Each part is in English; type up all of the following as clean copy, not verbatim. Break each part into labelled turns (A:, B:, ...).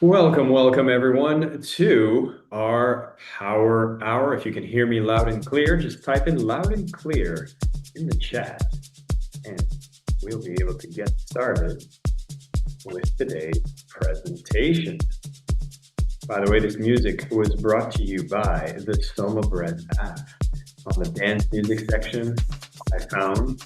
A: Welcome everyone to our Power Hour. If you can hear me loud and clear, just type in loud and clear in the chat, and we'll be able to get started with today's presentation. By the way, this music was brought to you by the SOMA Breath app. On the dance music section, I found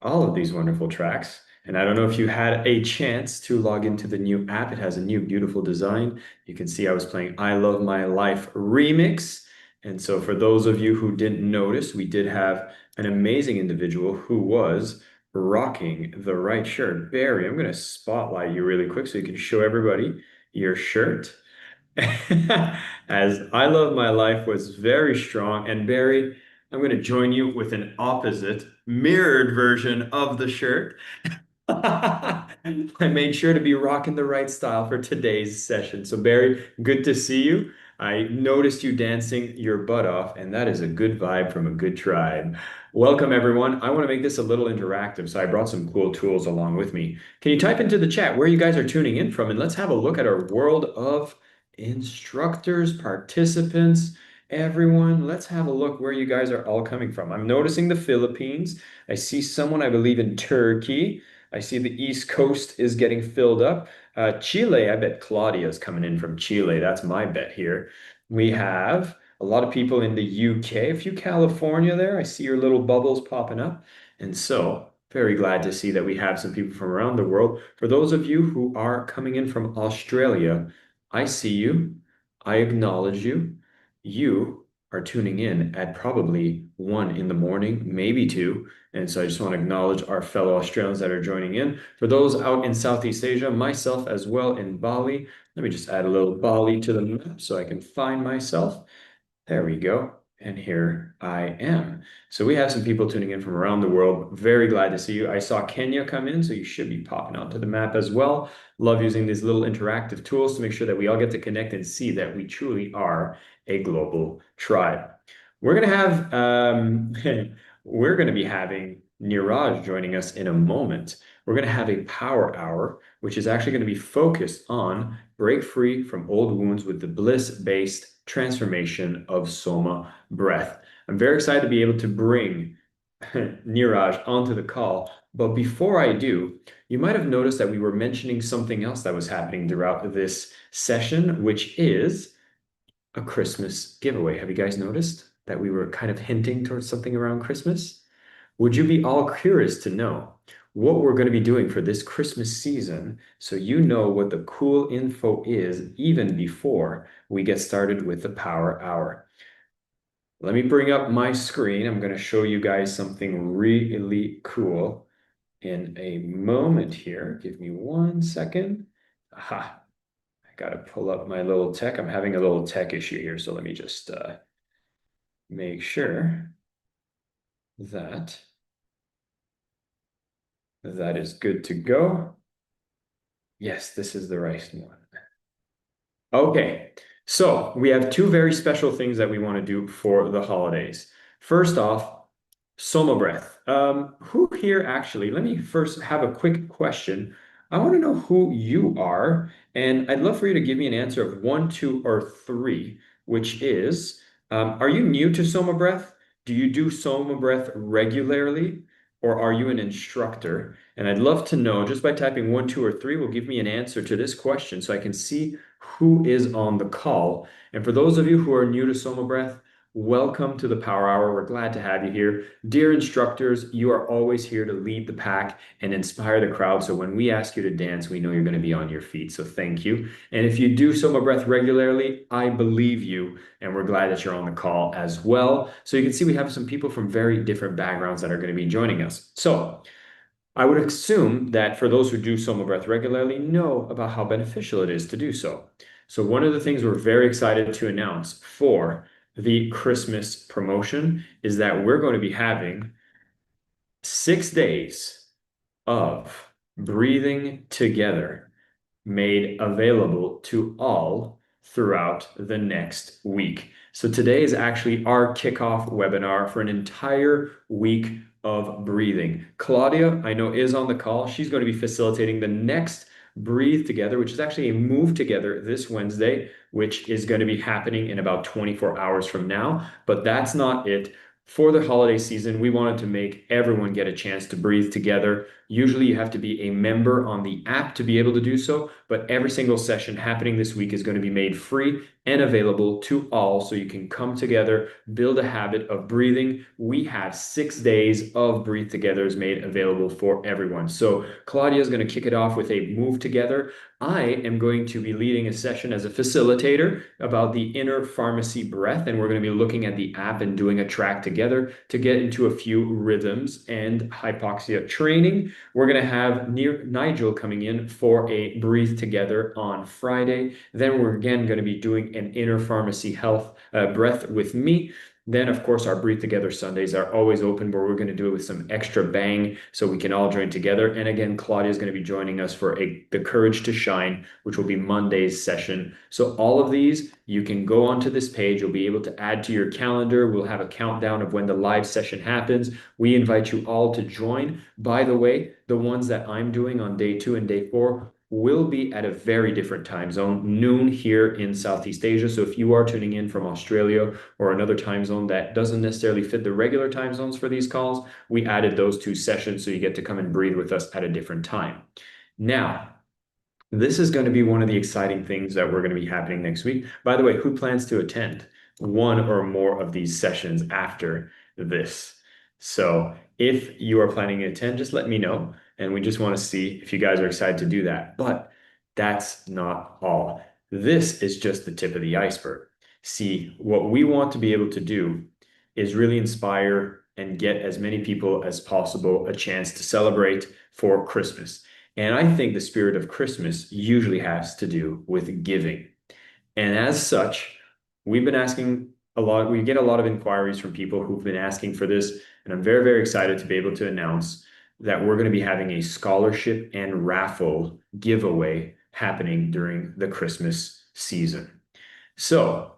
A: all of these wonderful tracks. And I don't know if you had a chance to log into the new app. It has a new beautiful design. You can see I was playing I Love My Life remix. And so for those of you who didn't notice, we did have an amazing individual who was rocking the right shirt. Barry, I'm going to spotlight you really quick so you can show everybody your shirt. As I Love My Life was very strong. And Barry, I'm going to join you with an opposite mirrored version of the shirt. I made sure to be rocking the right style for today's session. So, Barry, good to see you. I noticed you dancing your butt off, and that is a good vibe from a good tribe. Welcome, everyone. I want to make this a little interactive, so I brought some cool tools along with me. Can you type into the chat where you guys are tuning in from, and let's have a look at our world of instructors, participants, everyone. Let's have a look where you guys are all coming from. I'm noticing the Philippines. I see someone, I believe, in Turkey. I see the East Coast is getting filled up. Chile, I bet Claudia's coming in from Chile. That's my bet here. We have a lot of people in the UK, a few California there. I see your little bubbles popping up. And so, very glad to see that we have some people from around the world. For those of you who are coming in from Australia, I see you. I acknowledge you. You are tuning in at probably 1 in the morning, maybe 2. And so I just want to acknowledge our fellow Australians that are joining in. For those out in Southeast Asia, myself as well in Bali. Let me just add a little Bali to the map so I can find myself. There we go. And here I am. So we have some people tuning in from around the world. Very glad to see you. I saw Kenya come in, so you should be popping onto the map as well. Love using these little interactive tools to make sure that we all get to connect and see that we truly are a global tribe. We're gonna have we're gonna be having Niraj joining us in a moment. We're gonna have a power hour, which is actually gonna be focused on break free from old wounds with the bliss-based transformation of Soma Breath. I'm very excited to be able to bring Niraj onto the call. But before I do, you might have noticed that we were mentioning something else that was happening throughout this session, which is a Christmas giveaway. Have you guys noticed that we were kind of hinting towards something around Christmas? Would you be all curious to know what we're going to be doing for this Christmas season so you know what the cool info is even before we get started with the Power Hour? Let me bring up my screen. I'm going to show you guys something really cool in a moment here. Give me 1 second. Aha, I got to pull up my little tech. I'm having a little tech issue here, so let me just make sure that that is good to go. Yes, this is the right one. Okay, so we have two very special things that we want to do for the holidays. First off, Soma Breath. Who here actually, let me first have a quick question. I want to know who you are, and I'd love for you to give me an answer of 1, 2, or 3, which is, are you new to Soma Breath? Do you do Soma Breath regularly, or are you an instructor? And I'd love to know, just by typing 1, 2, or 3 will give me an answer to this question so I can see who is on the call. And for those of you who are new to Soma Breath, welcome to the Power Hour. We're glad to have you here. Dear instructors, you are always here to lead the pack and inspire the crowd. So when we ask you to dance, we know you're going to be on your feet. So thank you. And if you do Soma Breath regularly, I believe you. And we're glad that you're on the call as well. So you can see we have some people from very different backgrounds that are going to be joining us. So I would assume that for those who do Soma Breath regularly know about how beneficial it is to do so. So one of the things we're very excited to announce for the Christmas promotion is that we're going to be having 6 days of breathing together made available to all throughout the next week. So today is actually our kickoff webinar for an entire week of breathing. Claudia, I know, is on the call. She's going to be facilitating the next Breathe Together, which is actually a move together this Wednesday, which is going to be happening in about 24 hours from now. But that's not it. For the holiday season, we wanted to make everyone get a chance to breathe together. Usually, you have to be a member on the app to be able to do so, but every single session happening this week is going to be made free and available to all so you can come together, build a habit of breathing. We have 6 days of Breathe Togethers made available for everyone. So, Claudia is going to kick it off with a move together. I am going to be leading a session as a facilitator about the inner pharmacy breath, and we're going to be looking at the app and doing a track together to get into a few rhythms and hypoxia training. We're going to have Nigel coming in for a Breathe Together on Friday. Then we're again going to be doing an inner pharmacy health breath with me. Then, of course, our Breathe Together Sundays are always open, where we're going to do it with some extra bang so we can all join together. And again, Claudia is going to be joining us for the Courage to Shine, which will be Monday's session. So all of these, you can go onto this page. You'll be able to add to your calendar. We'll have a countdown of when the live session happens. We invite you all to join. By the way, the ones that I'm doing on day 2 and day 4 will be at a very different time zone, noon here in Southeast Asia. So if you are tuning in from Australia or another time zone that doesn't necessarily fit the regular time zones for these calls, we added those 2 sessions so you get to come and breathe with us at a different time. Now, this is going to be one of the exciting things that we're going to be happening next week. By the way, who plans to attend one or more of these sessions after this? So if you are planning to attend, just let me know. And we just want to see if you guys are excited to do that. But that's not all. This is just the tip of the iceberg. See, what we want to be able to do is really inspire and get as many people as possible a chance to celebrate for Christmas. And I think the spirit of Christmas usually has to do with giving. And as such, we've been asking a lot, we get a lot of inquiries from people who've been asking for this. And I'm very, very excited to be able to announce that we're going to be having a scholarship and raffle giveaway happening during the Christmas season. So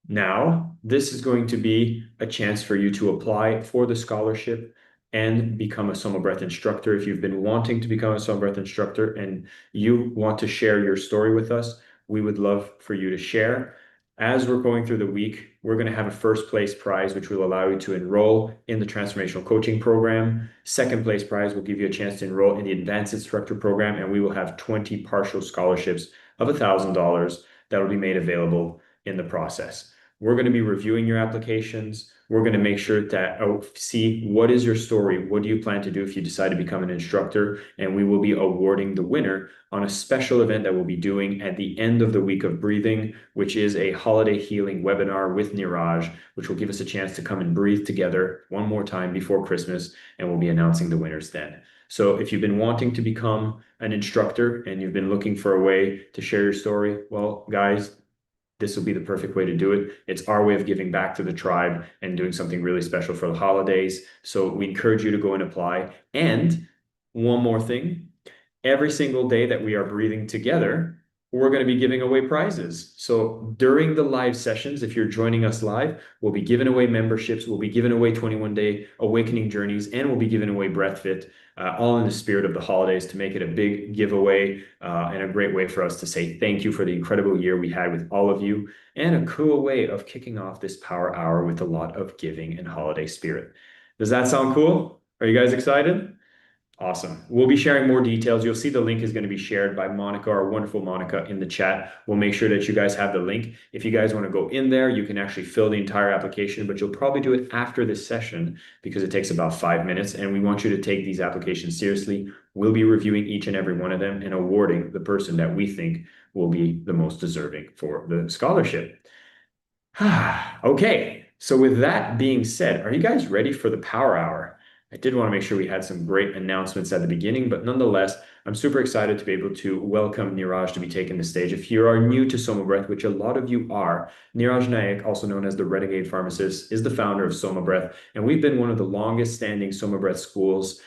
A: now this is going to be a chance for you to apply for the scholarship and become a SOMA Breath instructor. If you've been wanting to become a SOMA Breath instructor and you want to share your story with us, we would love for you to share. As we're going through the week, we're going to have a first place prize, which will allow you to enroll in the transformational coaching program. Second place prize will give you a chance to enroll in the advanced instructor program, and we will have 20 partial scholarships of $1,000 that will be made available in the process. We're going to be reviewing your applications. We're going to make sure to see what is your story. What do you plan to do if you decide to become an instructor? And we will be awarding the winner on a special event that we'll be doing at the end of the week of breathing, which is a holiday healing webinar with Niraj, which will give us a chance to come and breathe together one more time before Christmas, and we'll be announcing the winners then. So if you've been wanting to become an instructor and you've been looking for a way to share your story, well, guys, this will be the perfect way to do it. It's our way of giving back to the tribe and doing something really special for the holidays. So we encourage you to go and apply. And one more thing, every single day that we are breathing together, we're going to be giving away prizes. So during the live sessions, if you're joining us live, we'll be giving away memberships, we'll be giving away 21-day awakening journeys, and we'll be giving away Breath Fit, all in the spirit of the holidays to make it a big giveaway and a great way for us to say thank you for the incredible year we had with all of you, and a cool way of kicking off this power hour with a lot of giving and holiday spirit. Does that sound cool? Are you guys excited? Awesome. We'll be sharing more details. You'll see the link is going to be shared by Monica, our wonderful Monica, in the chat. We'll make sure that you guys have the link. If you guys want to go in there, you can actually fill the entire application, but you'll probably do it after this session because it takes about 5 minutes, and we want you to take these applications seriously. We'll be reviewing each and every one of them and awarding the person that we think will be the most deserving for the scholarship. Okay, so with that being said, are you guys ready for the Power Hour? I did want to make sure we had some great announcements at the beginning, but nonetheless, I'm super excited to be able to welcome Niraj to be taking the stage. If you are new to SOMA Breath, which a lot of you are, Niraj Naik, also known as the Renegade Pharmacist, is the founder of SOMA Breath, and we've been one of the longest standing SOMA Breath schools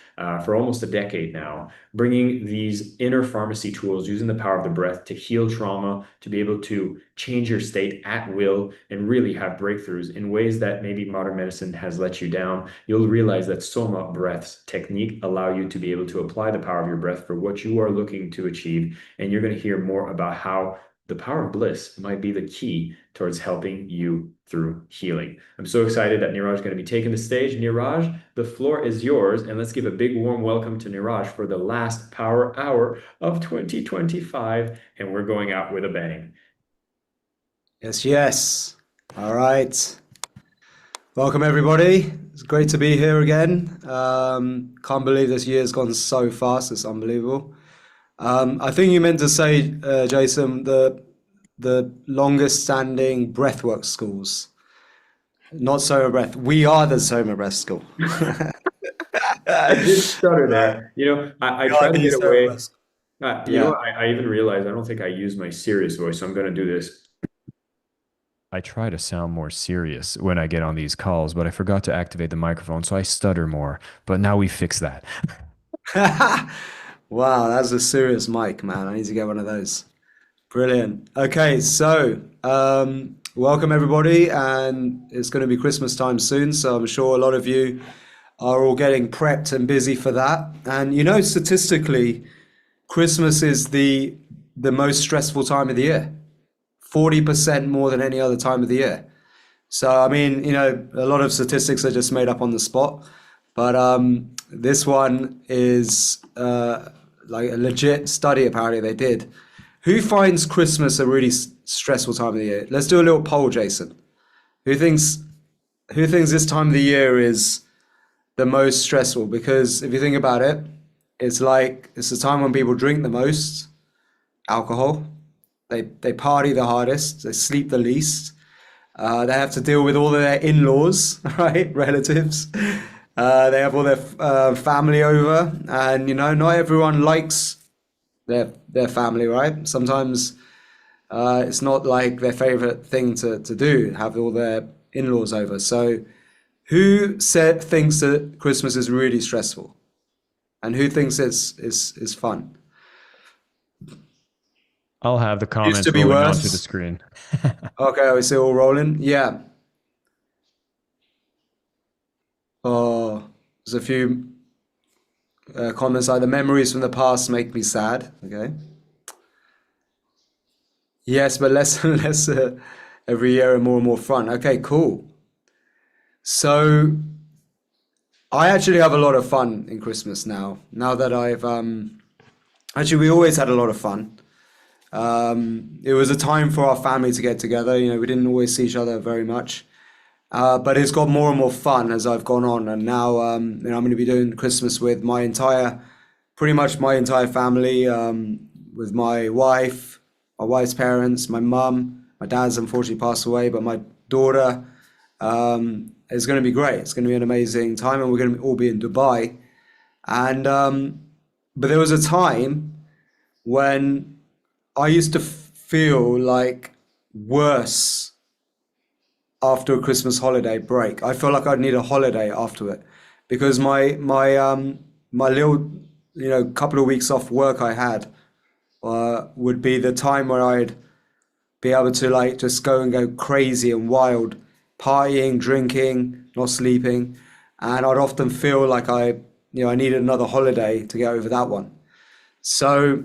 A: for almost a decade now, bringing these inner pharmacy tools, using the power of the breath to heal trauma, to be able to change your state at will, and really have breakthroughs in ways that maybe modern medicine has let you down. You'll realize that SOMA Breath's technique allow you to be able to apply the power of your breath for what you are looking to achieve. And you're going to hear more about how the power of bliss might be the key towards helping you through healing. I'm so excited that Niraj is going to be taking the stage. Niraj, the floor is yours. And let's give a big warm welcome to Niraj for the last Power Hour of 2025. And we're going out with a bang.
B: Yes. All right. Welcome, everybody. It's great to be here again. Can't believe this year's gone so fast. It's unbelievable. I think you meant to say, Jason, the longest standing breathwork schools, not SOMA Breath. We are the SOMA Breath school.
A: I did stutter there. I try to get away. I even realized I don't think I use my serious voice, so I'm going to do this.
C: I try to sound more serious when I get on these calls, but I forgot to activate the microphone, so I stutter more. But now we fix that.
B: Wow, that's a serious mic, man. I need to get one of those. Brilliant. Okay, so welcome everybody, and it's going to be Christmas time soon, so I'm sure a lot of you are all getting prepped and busy for that. And statistically, Christmas is the most stressful time of the year, 40% more than any other time of the year. So, I mean, a lot of statistics are just made up on the spot, but this one is like a legit study apparently they did. Who finds Christmas a really stressful time of the year? Let's do a little poll, Jason. Who thinks this time of the year is the most stressful? Because if you think about it, it's the time when people drink the most alcohol, they party the hardest, they sleep the least, they have to deal with all of their in-laws, right, relatives. They have all their family over, and not everyone likes their family, right? Sometimes it's not like their favorite thing to do, have all their in-laws over. So who thinks that Christmas is really stressful? And who thinks it's fun?
C: I'll have the comments
B: Used to be
C: rolling
B: worse.
C: onto the screen.
B: Okay, we see all rolling. Yeah. Oh, there's a few comments like the memories from the past make me sad. Okay. Yes, but less and less every year and more fun. Okay, cool. So I actually have a lot of fun in Christmas now. Now that I've actually, we always had a lot of fun. It was a time for our family to get together. We didn't always see each other very much. But it's got more and more fun as I've gone on, and now I'm going to be doing Christmas with pretty much my entire family, with my wife's parents, my mum. My dad's unfortunately passed away, but my daughter. It's going to be great. It's going to be an amazing time, and we're going to all be in Dubai. And but there was a time when I used to feel like worse after a Christmas holiday break. I feel like I'd need a holiday after it, because my little couple of weeks off work I had would be the time where I'd be able to just go crazy and wild, partying, drinking, not sleeping, and I'd often feel like I needed another holiday to get over that one. So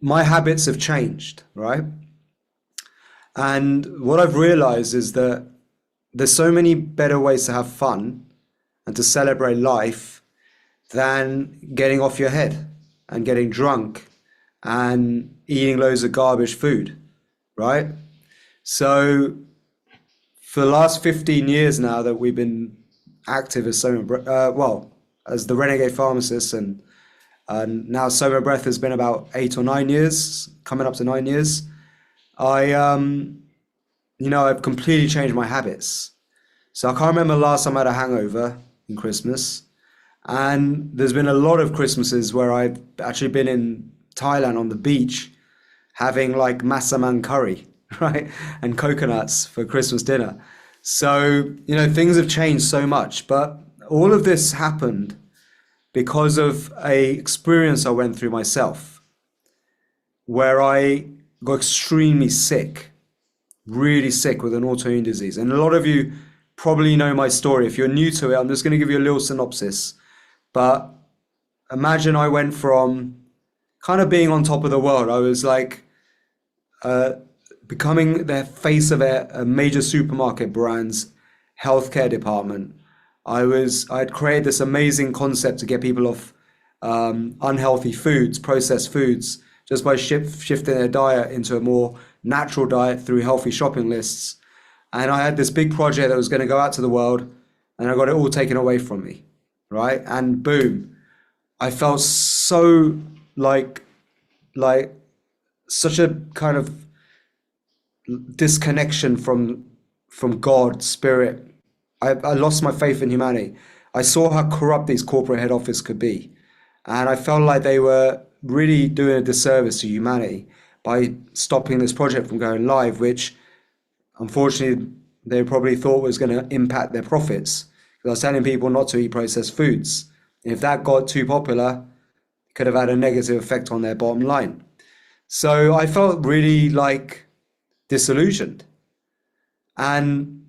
B: my habits have changed, right? And what I've realized is that there's so many better ways to have fun and to celebrate life than getting off your head and getting drunk and eating loads of garbage food, right? So for the last 15 years now that we've been active as as the Renegade Pharmacists, and now SOMA Breath has been about 8 or 9 years, coming up to 9 years. I've completely changed my habits. So I can't remember the last time I had a hangover in Christmas. And there's been a lot of Christmases where I've actually been in Thailand on the beach having like massaman curry, right? And coconuts for Christmas dinner. So, things have changed so much, but all of this happened because of a experience I went through myself, where I got extremely sick, really sick with an autoimmune disease. And a lot of you probably know my story. If you're new to it, I'm just going to give you a little synopsis. But imagine I went from kind of being on top of the world. I was like becoming the face of a major supermarket brand's healthcare department. I'd created this amazing concept to get people off unhealthy foods, processed foods, just by shifting their diet into a more natural diet through healthy shopping lists. And I had this big project that was going to go out to the world, and I got it all taken away from me, right? And boom, I felt so like such a kind of disconnection from God, spirit. I lost my faith in humanity. I saw how corrupt these corporate head offices could be. And I felt like they were really doing a disservice to humanity by stopping this project from going live, which unfortunately they probably thought was going to impact their profits. Because I was telling people not to eat processed foods. If that got too popular, it could have had a negative effect on their bottom line. So I felt really like disillusioned. And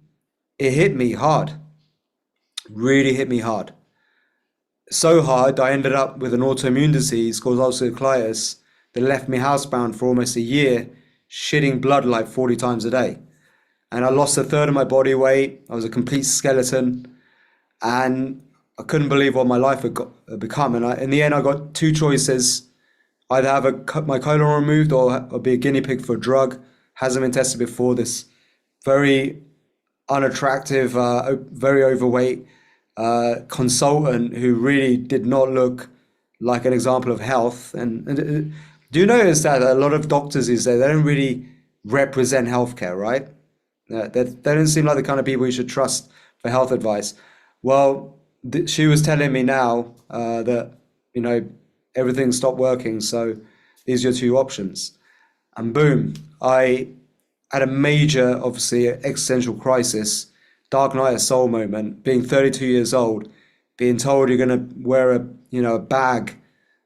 B: it hit me hard, really hit me hard. So hard, I ended up with an autoimmune disease called ulcerative colitis that left me housebound for almost a year, shitting blood like 40 times a day. And I lost a third of my body weight. I was a complete skeleton. And I couldn't believe what my life had become. And in the end, I got two choices. Either have my colon removed or be a guinea pig for a drug. Hasn't been tested before. This very unattractive, very overweight consultant who really did not look like an example of health. And do you notice that a lot of doctors these days, they don't really represent healthcare, right? They don't seem like the kind of people you should trust for health advice. Well, she was telling me now that, everything stopped working. So these are your two options. And boom, I had a major, obviously, existential crisis, dark night of soul moment, being 32 years old, being told you're going to wear a bag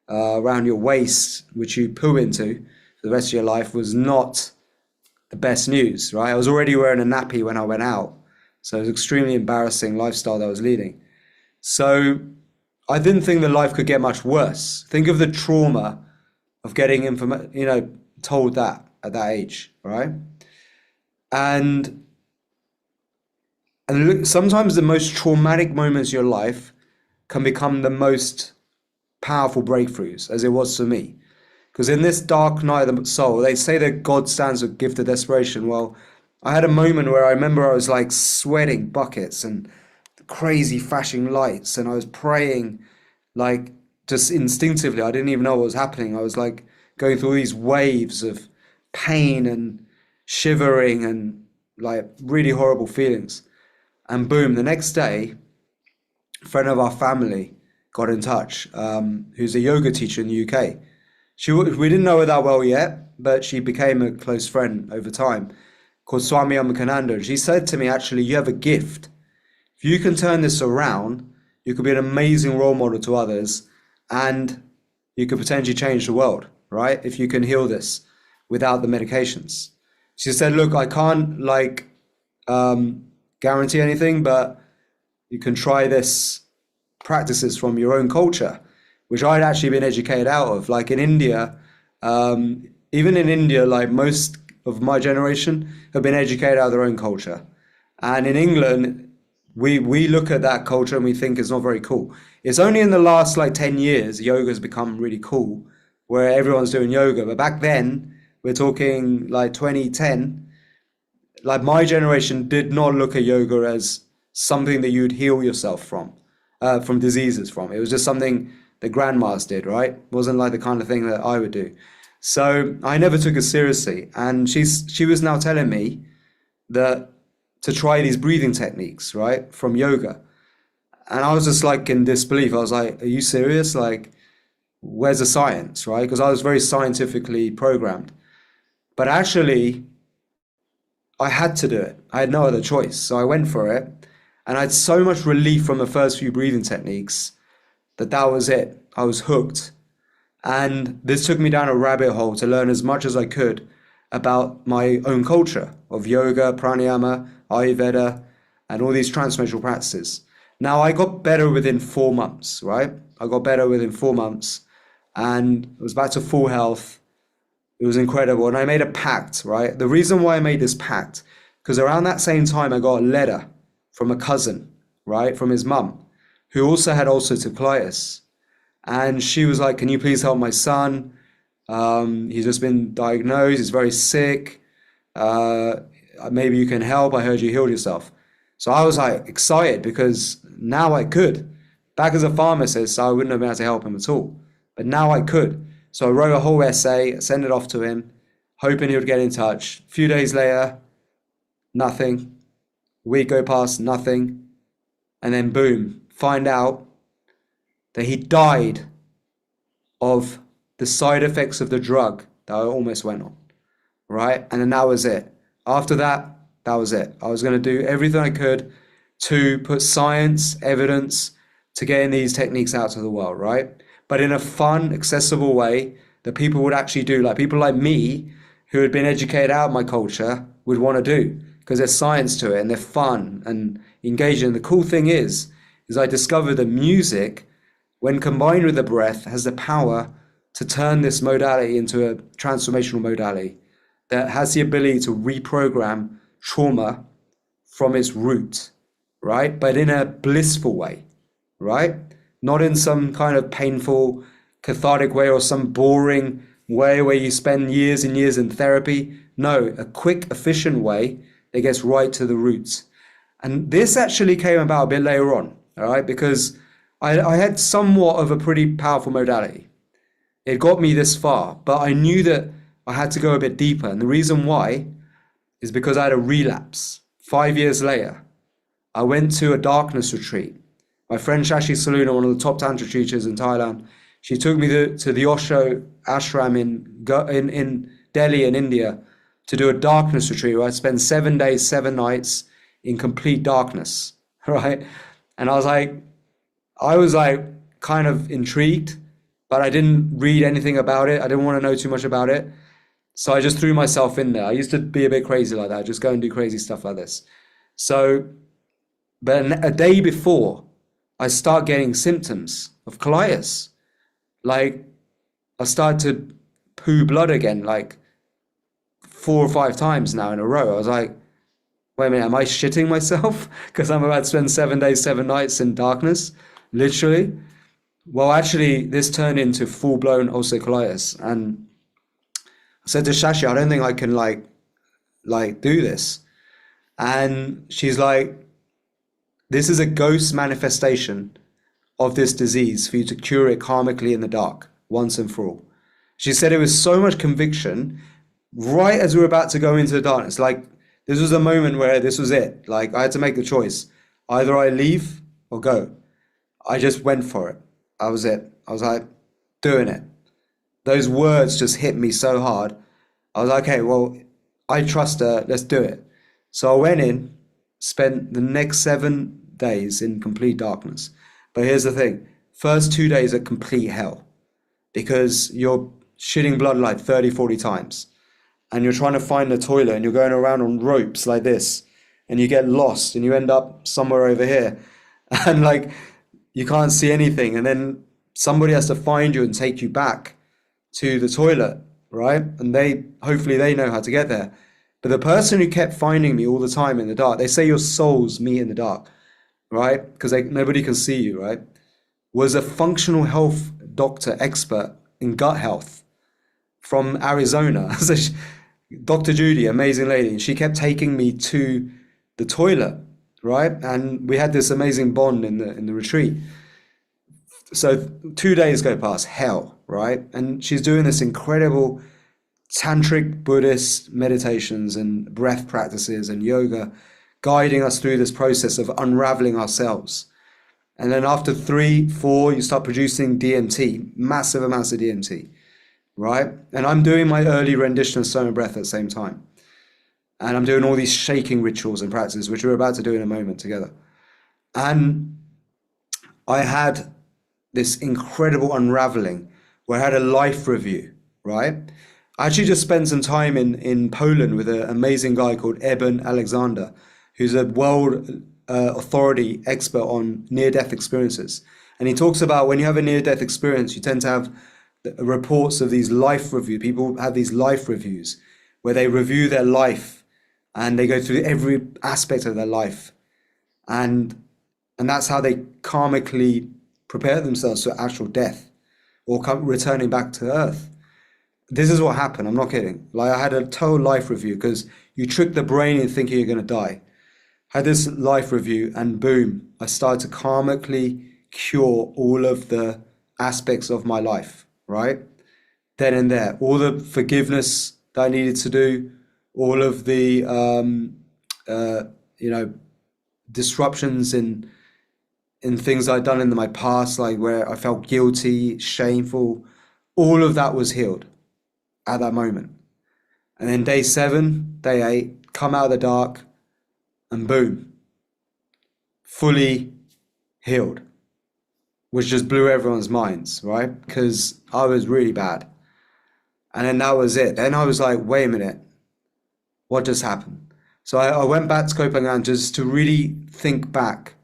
B: around your waist, which you poo into for the rest of your life, was not the best news, right? I was already wearing a nappy when I went out. So it was an extremely embarrassing lifestyle that I was leading. So I didn't think that life could get much worse. Think of the trauma of getting told that at that age, right? And look, sometimes the most traumatic moments of your life can become the most powerful breakthroughs, as it was for me. Because in this dark night of the soul, they say that God stands with gift of desperation. Well, I had a moment where I remember I was like sweating buckets and crazy flashing lights, and I was praying like just instinctively. I didn't even know what was happening. I was like going through all these waves of pain and shivering and like really horrible feelings. And boom, the next day, a friend of our family got in touch, who's a yoga teacher in the UK. We didn't know her that well yet, but she became a close friend over time, called Swami Amkananda. She said to me, actually, you have a gift. If you can turn this around, you could be an amazing role model to others, and you could potentially change the world, right? If you can heal this without the medications. She said, look, I can't guarantee anything, but you can try this practices from your own culture, which I'd actually been educated out of. Like in India, even in India, like most of my generation have been educated out of their own culture. And in England, we look at that culture and we think it's not very cool. It's only in the last 10 years, yoga has become really cool, where everyone's doing yoga. But back then, we're talking 2010, my generation did not look at yoga as something that you'd heal yourself from diseases from. It was just something the grandmas did, right? It wasn't like the kind of thing that I would do. So I never took it seriously. And she was now telling me that to try these breathing techniques, right, from yoga. And I was just in disbelief. I was like, are you serious? Where's the science, right? Because I was very scientifically programmed. But actually, I had to do it. I had no other choice. So I went for it. And I had so much relief from the first few breathing techniques that was it. I was hooked. And this took me down a rabbit hole to learn as much as I could about my own culture of yoga, pranayama, Ayurveda, and all these transformational practices. Now, I got better within 4 months, right? I got better within 4 months. and I was back to full health. It was incredible. And I made a pact, right? The reason why I made this pact, because around that same time, I got a letter from a cousin, right? From his mum, who also had ulcerative colitis. And she was like, can you please help my son? He's just been diagnosed. He's very sick. Maybe you can help. I heard you healed yourself. So I was like excited because now I could. Back as a pharmacist, I wouldn't have been able to help him at all. But now I could. So I wrote a whole essay, sent it off to him, hoping he would get in touch. A few days later, nothing. A week go past, nothing. And then boom, find out that he died of the side effects of the drug that I almost went on, right? And then that was it. After that, that was it. I was going to do everything I could to put science, evidence, to getting these techniques out to the world, right? But in a fun, accessible way that people would actually do, like people like me who had been educated out of my culture would want to do, because there's science to it and they're fun and engaging. The cool thing is I discovered that music, when combined with the breath, has the power to turn this modality into a transformational modality that has the ability to reprogram trauma from its root, right? But in a blissful way, right? Not in some kind of painful, cathartic way or some boring way where you spend years and years in therapy. No, a quick, efficient way that gets right to the roots. And this actually came about a bit later on, all right? Because I had somewhat of a pretty powerful modality. It got me this far, but I knew that I had to go a bit deeper. And the reason why is because I had a relapse. 5 years later, I went to a darkness retreat. My friend Shashi Saluna, one of the top tantra teachers in Thailand, she took me to the Osho ashram in Delhi in India to do a darkness retreat where I spent 7 days, 7 nights in complete darkness, right? And I was like kind of intrigued, but I didn't read anything about it. I didn't want to know too much about it. So I just threw myself in there. I used to be a bit crazy like that. Just go and do crazy stuff like this. So, but a day before, I start getting symptoms of colitis. Like I start to poo blood again, like 4 or 5 times now in a row. I was like, wait a minute, am I shitting myself? Because I'm about to spend 7 days, 7 nights in darkness, literally. Well, actually, this turned into full-blown ulcerative colitis. And I said to Shashi, I don't think I can like do this. And she's like, this is a ghost manifestation of this disease for you to cure it karmically in the dark, once and for all. She said it was so much conviction right as we were about to go into the darkness. Like this was a moment where this was it. Like I had to make the choice. Either I leave or go. I just went for it. That was it. I was like, doing it. Those words just hit me so hard. I was like, okay, well, I trust her. Let's do it. So I went in, spent the next 7 days in complete darkness. But here's the thing. First 2 days are complete hell because you're shitting blood like 30, 40 times. And you're trying to find the toilet and you're going around on ropes like this. And you get lost and you end up somewhere over here. And like, you can't see anything. And then somebody has to find you and take you back to the toilet, right? And hopefully they know how to get there. But the person who kept finding me all the time in the dark, they say your souls meet in the dark, right? Because nobody can see you, right? Was a functional health doctor expert in gut health from Arizona. So Dr. Judy, amazing lady, and she kept taking me to the toilet, right? And we had this amazing bond in the retreat. So 2 days go past, hell, right? And she's doing this incredible tantric Buddhist meditations and breath practices and yoga, guiding us through this process of unraveling ourselves. And then after 3, 4, you start producing DMT, massive amounts of DMT, right? And I'm doing my early rendition of SOMA Breath at the same time. And I'm doing all these shaking rituals and practices, which we're about to do in a moment together. And I had this incredible unraveling where I had a life review, right? I actually just spent some time in Poland with an amazing guy called Eben Alexander, who's a world authority expert on near-death experiences. And he talks about when you have a near-death experience, you tend to have reports of these life reviews. People have these life reviews where they review their life and they go through every aspect of their life. And that's how they karmically prepare themselves for actual death or returning back to Earth. This is what happened. I'm not kidding. Like, I had a total life review because you trick the brain into thinking you're going to die. Had this life review and boom, I started to karmically cure all of the aspects of my life, right? Then and there, all the forgiveness that I needed to do, all of the, disruptions in things I'd done in my past, like where I felt guilty, shameful, all of that was healed at that moment. And then day 7, day 8, come out of the dark and boom, fully healed, which just blew everyone's minds, right? Because I was really bad. And then that was it. Then I was like, wait a minute, what just happened? So I went back to Copenhagen just to really think back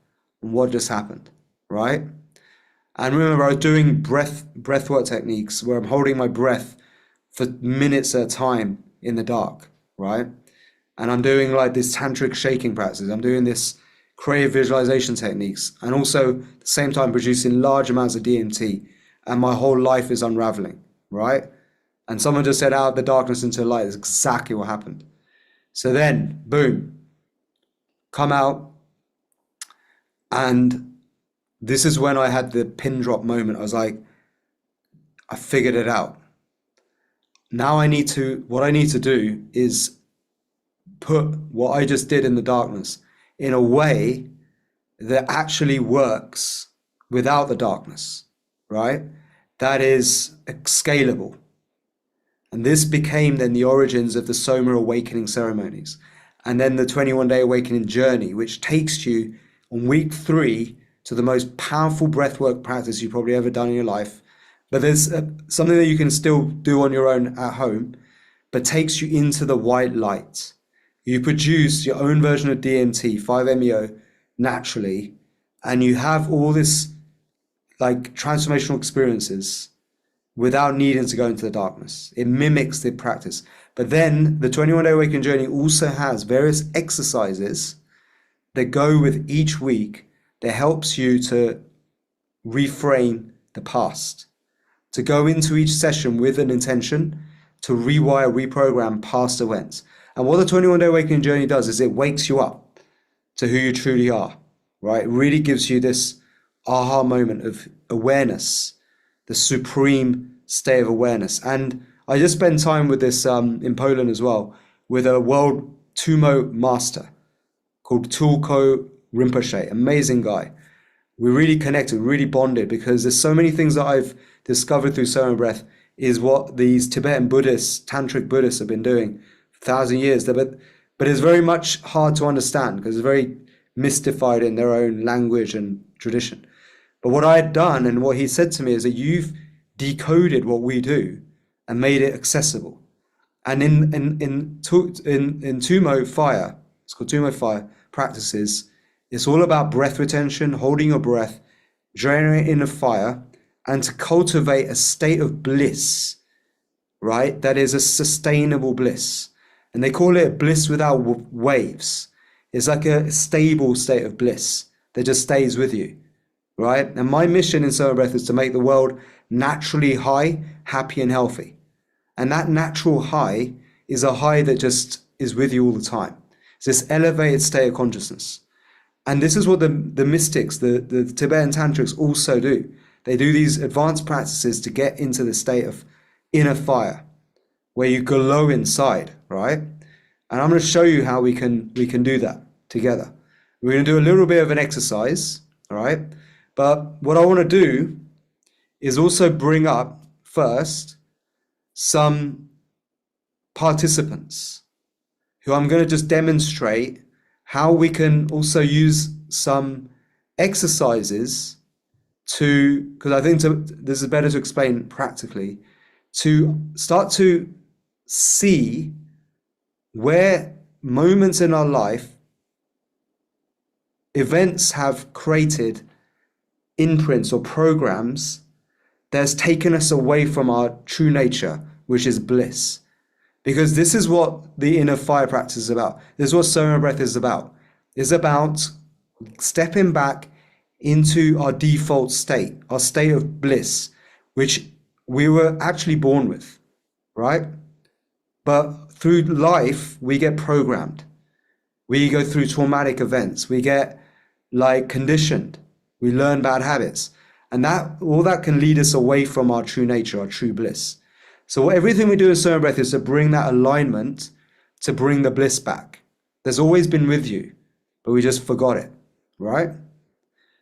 B: on what just happened, right? And remember, I was doing breathwork techniques where I'm holding my breath for minutes at a time in the dark, right? And I'm doing like this tantric shaking practice. I'm doing this creative visualization techniques, and also at the same time producing large amounts of DMT, and my whole life is unraveling, right? And someone just said, out of the darkness into the light. That's exactly what happened. So then, boom, come out. And this is when I had the pin drop moment. I was like, I figured it out. Now what I need to do is put what I just did in the darkness in a way that actually works without the darkness, right? That is scalable. And this became then the origins of the SOMA awakening ceremonies. And then the 21-day awakening journey, which takes you on week 3 to the most powerful breathwork practice you've probably ever done in your life. But there's something that you can still do on your own at home, but takes you into the white light. You produce your own version of DMT, 5-MeO, naturally, and you have all this like transformational experiences without needing to go into the darkness. It mimics the practice. But then the 21-day awakening journey also has various exercises that go with each week that helps you to reframe the past, to go into each session with an intention to rewire, reprogram past events. And what the 21-day awakening journey does is it wakes you up to who you truly are, right? It really gives you this aha moment of awareness, the supreme state of awareness. And I just spent time with this in Poland as well, with a world Tumo master called Tulko Rinpoche, amazing guy. We really connected, really bonded, because there's so many things that I've discovered through SOMA Breath is what these Tibetan Buddhists, Tantric Buddhists have been doing for 1,000 years. But it's very much hard to understand because it's very mystified in their own language and tradition. But what I had done and what he said to me is that you've decoded what we do and made it accessible. And in Tumo Fire, it's called Tumo Fire practices, it's all about breath retention, holding your breath, generating a fire, and to cultivate a state of bliss, right? That is a sustainable bliss. And they call it bliss without waves. It's like a stable state of bliss that just stays with you, right? And my mission in SOMA Breath is to make the world naturally high, happy, and healthy. And that natural high is a high that just is with you all the time. It's this elevated state of consciousness. And this is what the mystics, the Tibetan Tantrics also do. They do these advanced practices to get into the state of inner fire, where you glow inside, right? And I'm going to show you how we can do that together. We're going to do a little bit of an exercise, all right? But what I want to do is also bring up first some participants who I'm going to just demonstrate how we can also use some exercises to, because I think this is better to explain practically, to start to see where moments in our life, events have created imprints or programs that's taken us away from our true nature, which is bliss. Because this is what the inner fire practice is about. This is what Soma Breath is about. It's about stepping back into our default state, our state of bliss, which we were actually born with, right? But through life, we get programmed. We go through traumatic events. We get like conditioned. We learn bad habits. And that all that can lead us away from our true nature, our true bliss. So everything we do in Soma Breath is to bring that alignment, to bring the bliss back. There's always been with you, but we just forgot it, right?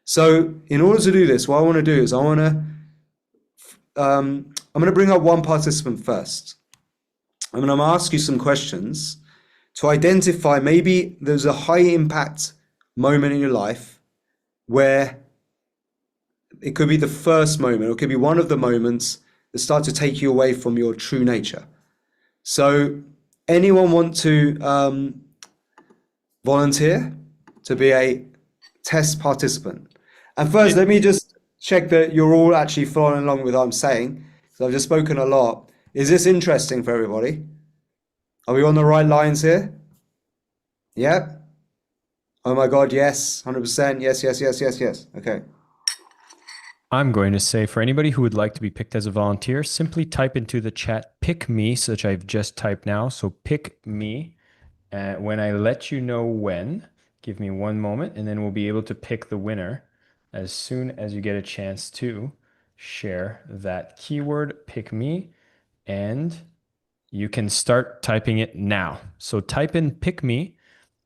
B: So in order to do this, what I want to do is I'm going to bring up one participant first. I'm going to ask you some questions to identify maybe there's a high impact moment in your life where it could be the first moment, or it could be one of the moments that start to take you away from your true nature. So anyone want to volunteer to be a test participant? And first, let me just check that you're all actually following along with what I'm saying, because I've just spoken a lot. Is this interesting for everybody? Are we on the right lines here? Yeah? Oh my God, yes, 100%. Yes, yes, yes, yes, yes. Okay.
C: I'm going to say for anybody who would like to be picked as a volunteer, simply type into the chat, pick me, such I've just typed now. So pick me. When I let you know when, give me one moment, and then we'll be able to pick the winner as soon as you get a chance to share that keyword, pick me, and you can start typing it now. So type in pick me,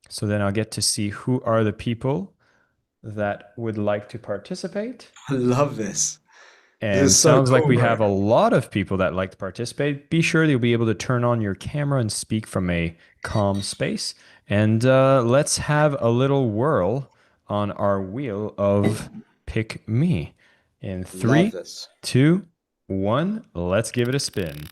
C: so then I'll get to see who are the people that would like to participate.
B: I love this.
C: And
B: is so
C: sounds like
B: cool,
C: we
B: bro.
C: have a lot of people that like to participate. Be sure you'll be able to turn on your camera and speak from a calm space. And let's have a little whirl on our wheel of pick me. In
B: Love
C: 3,
B: this.
C: 2, 1, let's give it a spin.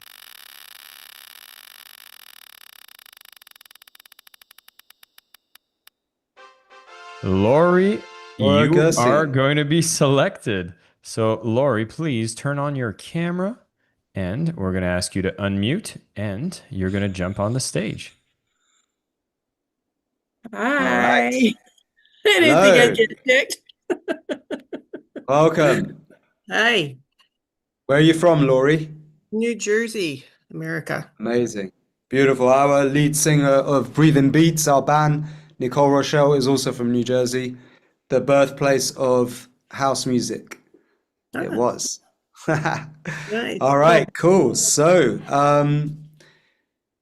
C: Lori,
B: Laura
C: you are
B: Gersi.
C: going to be selected. So, Lori, please turn on your camera, and we're going to ask you to unmute, and you're going to jump on the stage.
D: Hi.
B: right.
D: I didn't think
B: Hello.
D: I'd get picked.
B: Welcome.
D: Hi,
B: Where are you from, Laurie?
D: New Jersey, America.
B: Amazing. Beautiful. Our lead singer of Breathing Beats, our band, Nicole Rochelle, is also from New Jersey, the birthplace of house music. It
D: Ah,
B: was.
D: nice.
B: All right, cool. So,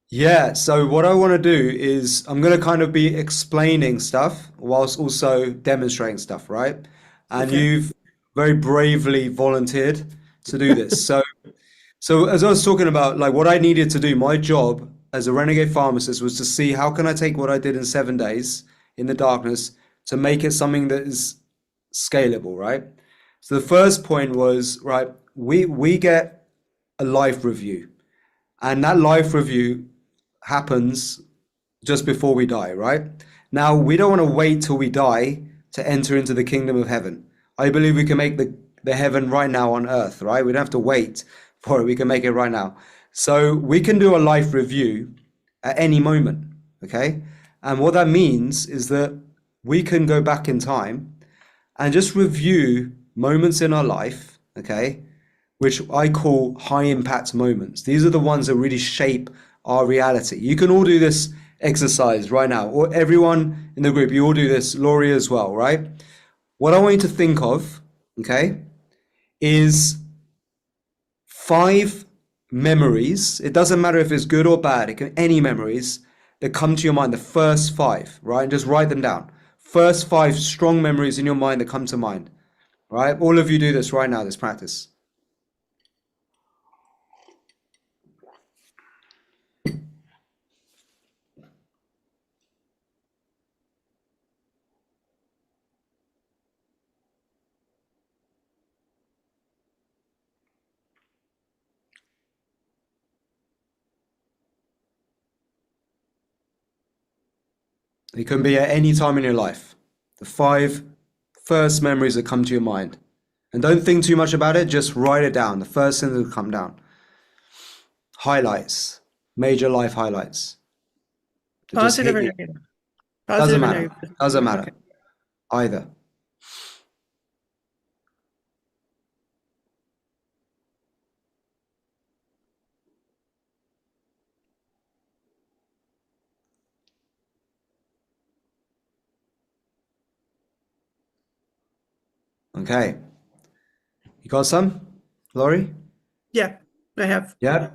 B: yeah, so what I want to do is I'm going to kind of be explaining stuff whilst also demonstrating stuff, right? And
D: Okay.
B: you've very bravely volunteered to do this. So as I was talking about, like what I needed to do, my job as a renegade pharmacist was to see how can I take what I did in 7 days in the darkness to make it something that is scalable, right? So the first point was, right, we get a life review, and that life review happens just before we die, right? Now, we don't want to wait till we die to enter into the kingdom of heaven. I believe we can make the heaven right now on earth, right? We don't have to wait for it. We can make it right now. So we can do a life review at any moment, okay? And what that means is that we can go back in time and just review moments in our life, okay, which I call high impact moments. These are the ones that really shape our reality. You can all do this exercise right now, or everyone in the group, you all do this, Laurie as well, right? What I want you to think of, okay, is 5 memories. It doesn't matter if it's good or bad, it can any memories that come to your mind, the first 5, right? And just write them down. First 5 strong memories in your mind that come to mind, right? All of you do this right now, this practice. It can be at any time in your life. The 5 first memories that come to your mind. And don't think too much about it, just write it down. The first thing that will come down. Highlights, major life highlights. To just
D: Positive
B: hit
D: or
B: you.
D: negative?
B: Doesn't
D: Positive or
B: matter.
D: negative?
B: Doesn't matter.
D: Okay.
B: Either. Okay. You got some, Laurie?
D: Yeah, I have.
B: Yeah.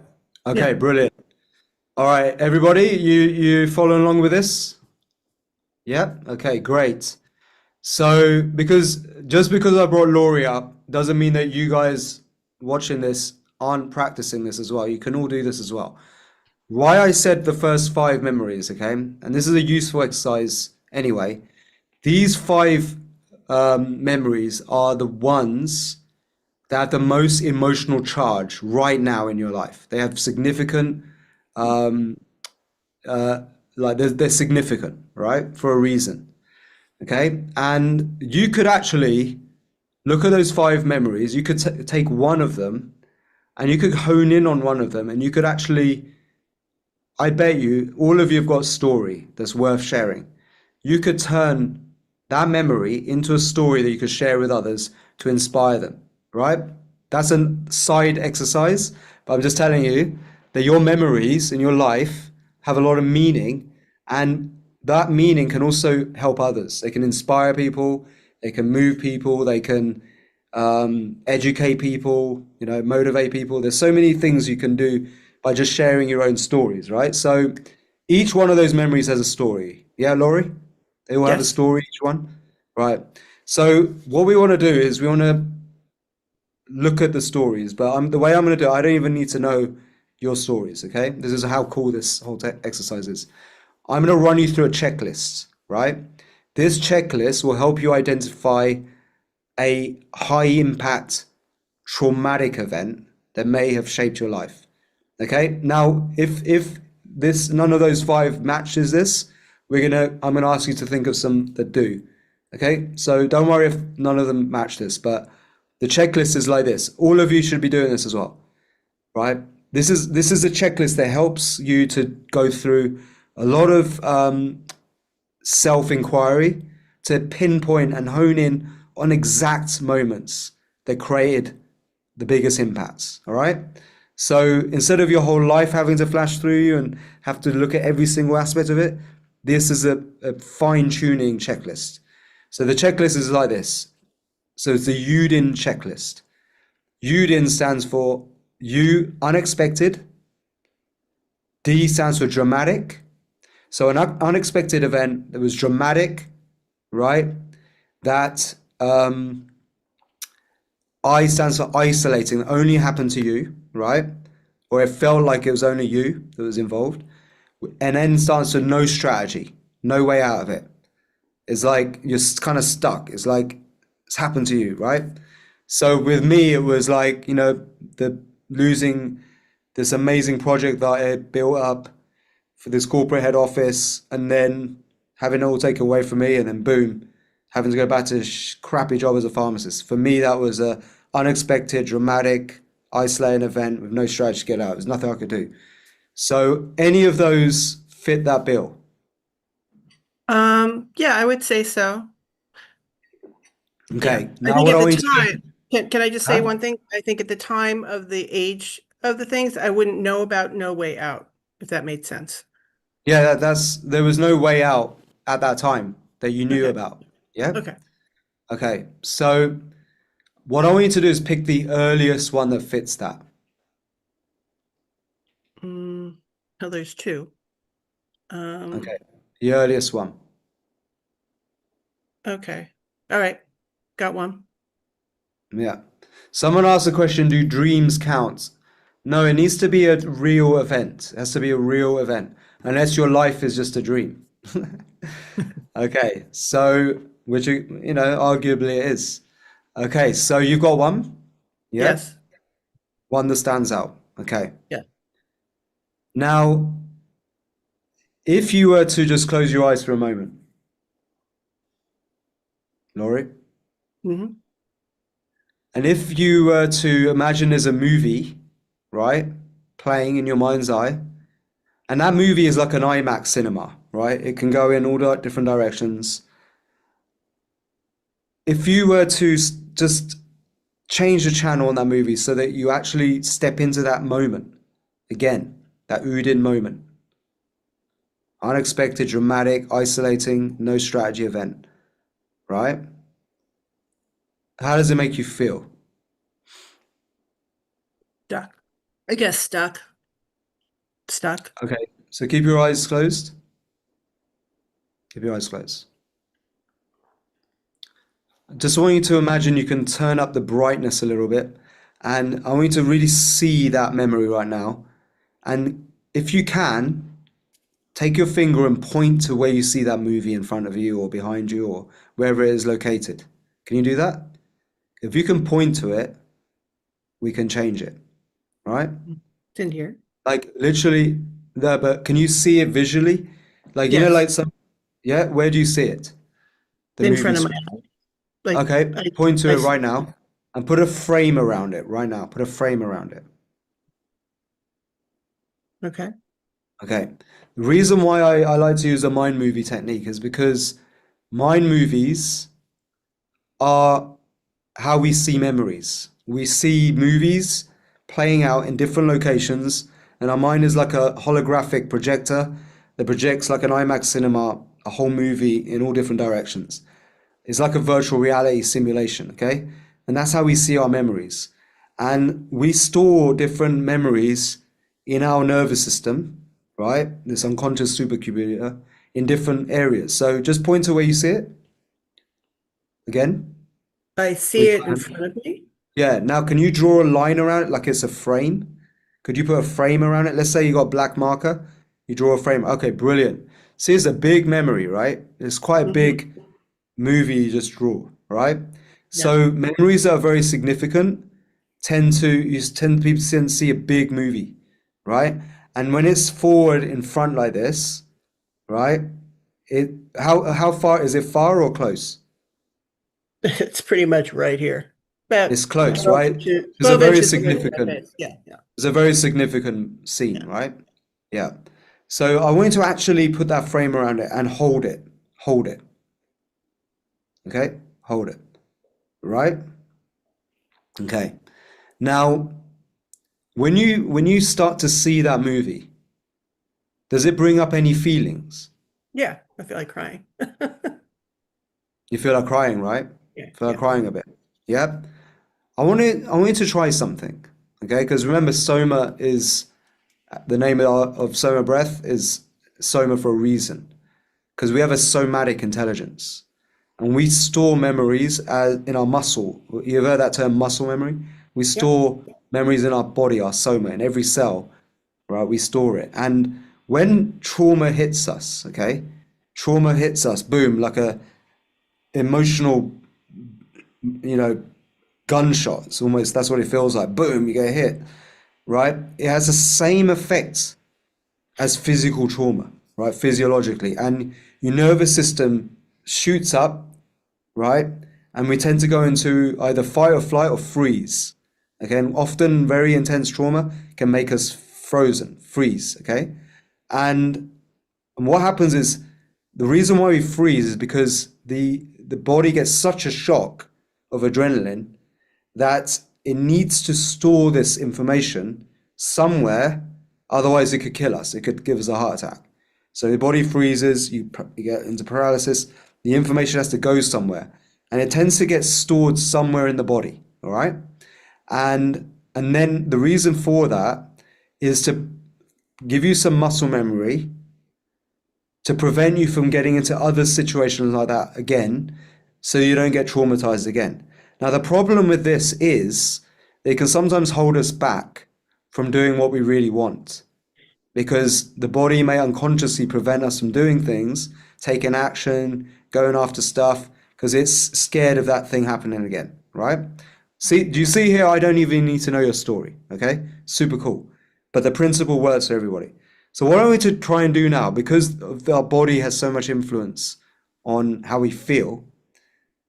B: Okay,
D: Yeah.
B: brilliant. All right, everybody, you following along with this? Yeah. Okay, great. So just because I brought Laurie up doesn't mean that you guys watching this aren't practicing this as well. You can all do this as well. Why I said the first five memories, okay? And this is a useful exercise anyway. These five memories are the ones that have the most emotional charge right now in your life. They have significant, um, like they're significant, right? For a reason, okay? And you could actually look at those five memories. You could take one of them and you could hone in on one of them and you could actually, I bet you, all of you have got a story that's worth sharing. You could turn that memory into a story that you could share with others to inspire them, right? That's a side exercise, but I'm just telling you that your memories in your life have a lot of meaning, and that meaning can also help others. They can inspire people, they can move people, they can educate people, motivate people. There's so many things you can do by just sharing your own stories, right? So each one of those memories has a story. Yeah, Laurie? They all have a
D: Yes.
B: story, each one. Right. So what we want to do is we want to look at the stories, but the way I'm going to do it, I don't even need to know your stories, okay? This is how cool this whole exercise is. I'm going to run you through a checklist, right? This checklist will help you identify a high impact traumatic event that may have shaped your life. Okay. Now, if this none of those five matches this, I'm gonna ask you to think of some that do. Okay. So don't worry if none of them match this, but the checklist is like this. All of you should be doing this as well, right? This is a checklist that helps you to go through a lot of self-inquiry to pinpoint and hone in on exact moments that created the biggest impacts. All right. So instead of your whole life having to flash through you and have to look at every single aspect of it, this is a fine-tuning checklist. So the checklist is like this. So it's the UDIN checklist. UDIN stands for U, unexpected. D stands for dramatic. So an unexpected event that was dramatic, right? That I stands for isolating, that only happened to you, right? Or it felt like it was only you that was involved. And N stands for no strategy, no way out of it. It's like you're kind of stuck. It's like it's happened to you, right? So with me, it was like, the losing this amazing project that I had built up for this corporate head office and then having it all taken away from me and then boom, having to go back to a crappy job as a pharmacist. For me, that was a unexpected, dramatic, isolating event with no strategy to get out. There's nothing I could do. So any of those fit that bill?
D: Yeah, I would say so.
B: Okay.
D: Yeah. I
B: Now
D: think
B: what
D: at
B: I
D: the
B: want you to
D: time, can I just say
B: Huh?
D: one thing? I think at the time of the age of the things, I wouldn't know about No Way Out, if that made sense.
B: Yeah, there was no way out at that time that you knew
D: Okay.
B: about. Yeah?
D: Okay.
B: Okay. So what I want you to do is pick the earliest one that fits that.
D: Oh, there's two.
B: Okay. The earliest one.
D: Okay. All right. Got one.
B: Yeah. Someone asked the question, do dreams count? No, it needs to be a real event. It has to be a real event, unless your life is just a dream. Okay, so which arguably it is. Okay, so you've got one, yeah,
D: Yes.
B: one that stands out. Okay,
D: Yeah.
B: now if you were to just close your eyes for a moment, Laurie,
D: hmm
B: And if you were to imagine there's a movie, right, playing in your mind's eye, and that movie is like an IMAX cinema, right? It can go in all the different directions. If you were to just change the channel on that movie so that you actually step into that moment again, that Udin moment, unexpected, dramatic, isolating, no strategy event, right? How does it make you feel?
D: Stuck. I guess stuck. Stuck.
B: Okay, so keep your eyes closed. Keep your eyes closed. Just want you to imagine you can turn up the brightness a little bit, and I want you to really see that memory right now. And if you can, take your finger and point to where you see that movie in front of you or behind you or wherever it is located. Can you do that? If you can point to it, we can change it, right?
D: It's in here.
B: Like literally there, but can you see it visually? Like, you know,
D: Yes.
B: like some, yeah, where do you see it? The
D: In front of
B: movie
D: my
B: screen.
D: eye. Like,
B: Okay, point to
D: I
B: it
D: see-
B: right now and put a frame around it right now. Put a frame around it.
D: Okay.
B: Okay. The reason why I like to use a mind movie technique is because mind movies are how we see memories. We see movies playing out in different locations, and our mind is like a holographic projector that projects like an IMAX cinema, a whole movie in all different directions. It's like a virtual reality simulation, okay? And that's how we see our memories. And we store different memories in our nervous system, right? This unconscious supercomputer in different areas. So just point to where you see it again.
D: I see
B: With
D: it
B: your
D: in
B: hand.
D: front of me.
B: Yeah, now can you draw a line around it like it's a frame? Could you put a frame around it? Let's say you got a black marker, you draw a frame. Okay, brilliant. See, it's a big memory, right? It's quite a
D: Mhm.
B: big movie you just draw, right?
D: Yeah.
B: So memories that are very significant people tend to see a big movie, right? And when it's forward in front like this, right? How far is it, far or close?
D: It's pretty much right here. About
B: It's close,
D: 12
B: right?
D: inches,
B: It's a
D: 12
B: very
D: inches away from my
B: significant
D: face. Yeah, yeah.
B: It's a very significant scene,
D: Yeah.
B: right? Yeah. So I want you to actually put that frame around it and hold it. Hold it. Okay? Hold it. Right? Okay. Now, when you start to see that movie, does it bring up any feelings?
D: Yeah, I feel like crying.
B: You feel like crying, right?
D: Yeah,
B: Feel like
D: yeah.
B: crying a bit. Yeah? I want you to try something. Okay? Because remember, SOMA is the name of SOMA Breath is SOMA for a reason. Because we have a somatic intelligence and we store memories in our muscle. You've heard that term, muscle memory? We store memories in our body, our soma, in every cell, right? We store it. And when trauma hits us, okay, trauma hits us, boom, like a emotional, gunshot. It's almost, that's what it feels like. Boom, you get hit, right? It has the same effect as physical trauma, right? Physiologically. And your nervous system shoots up, right? And we tend to go into either fight or flight or freeze. Again, often very intense trauma can make us frozen, freeze, okay? And what happens is the reason why we freeze is because the body gets such a shock of adrenaline that it needs to store this information somewhere, otherwise it could kill us. It could give us a heart attack. So the body freezes, you get into paralysis, the information has to go somewhere, and it tends to get stored somewhere in the body, all right? And then the reason for that is to give you some muscle memory to prevent you from getting into other situations like that again, so you don't get traumatized again. Now, the problem with this is it can sometimes hold us back from doing what we really want because the body may unconsciously prevent us from doing things, taking action, going after stuff, because it's scared of that thing happening again, right? See, do you see here? I don't even need to know your story, okay? Super cool. But the principle works for everybody. So what are we to try and do now? Because our body has so much influence on how we feel,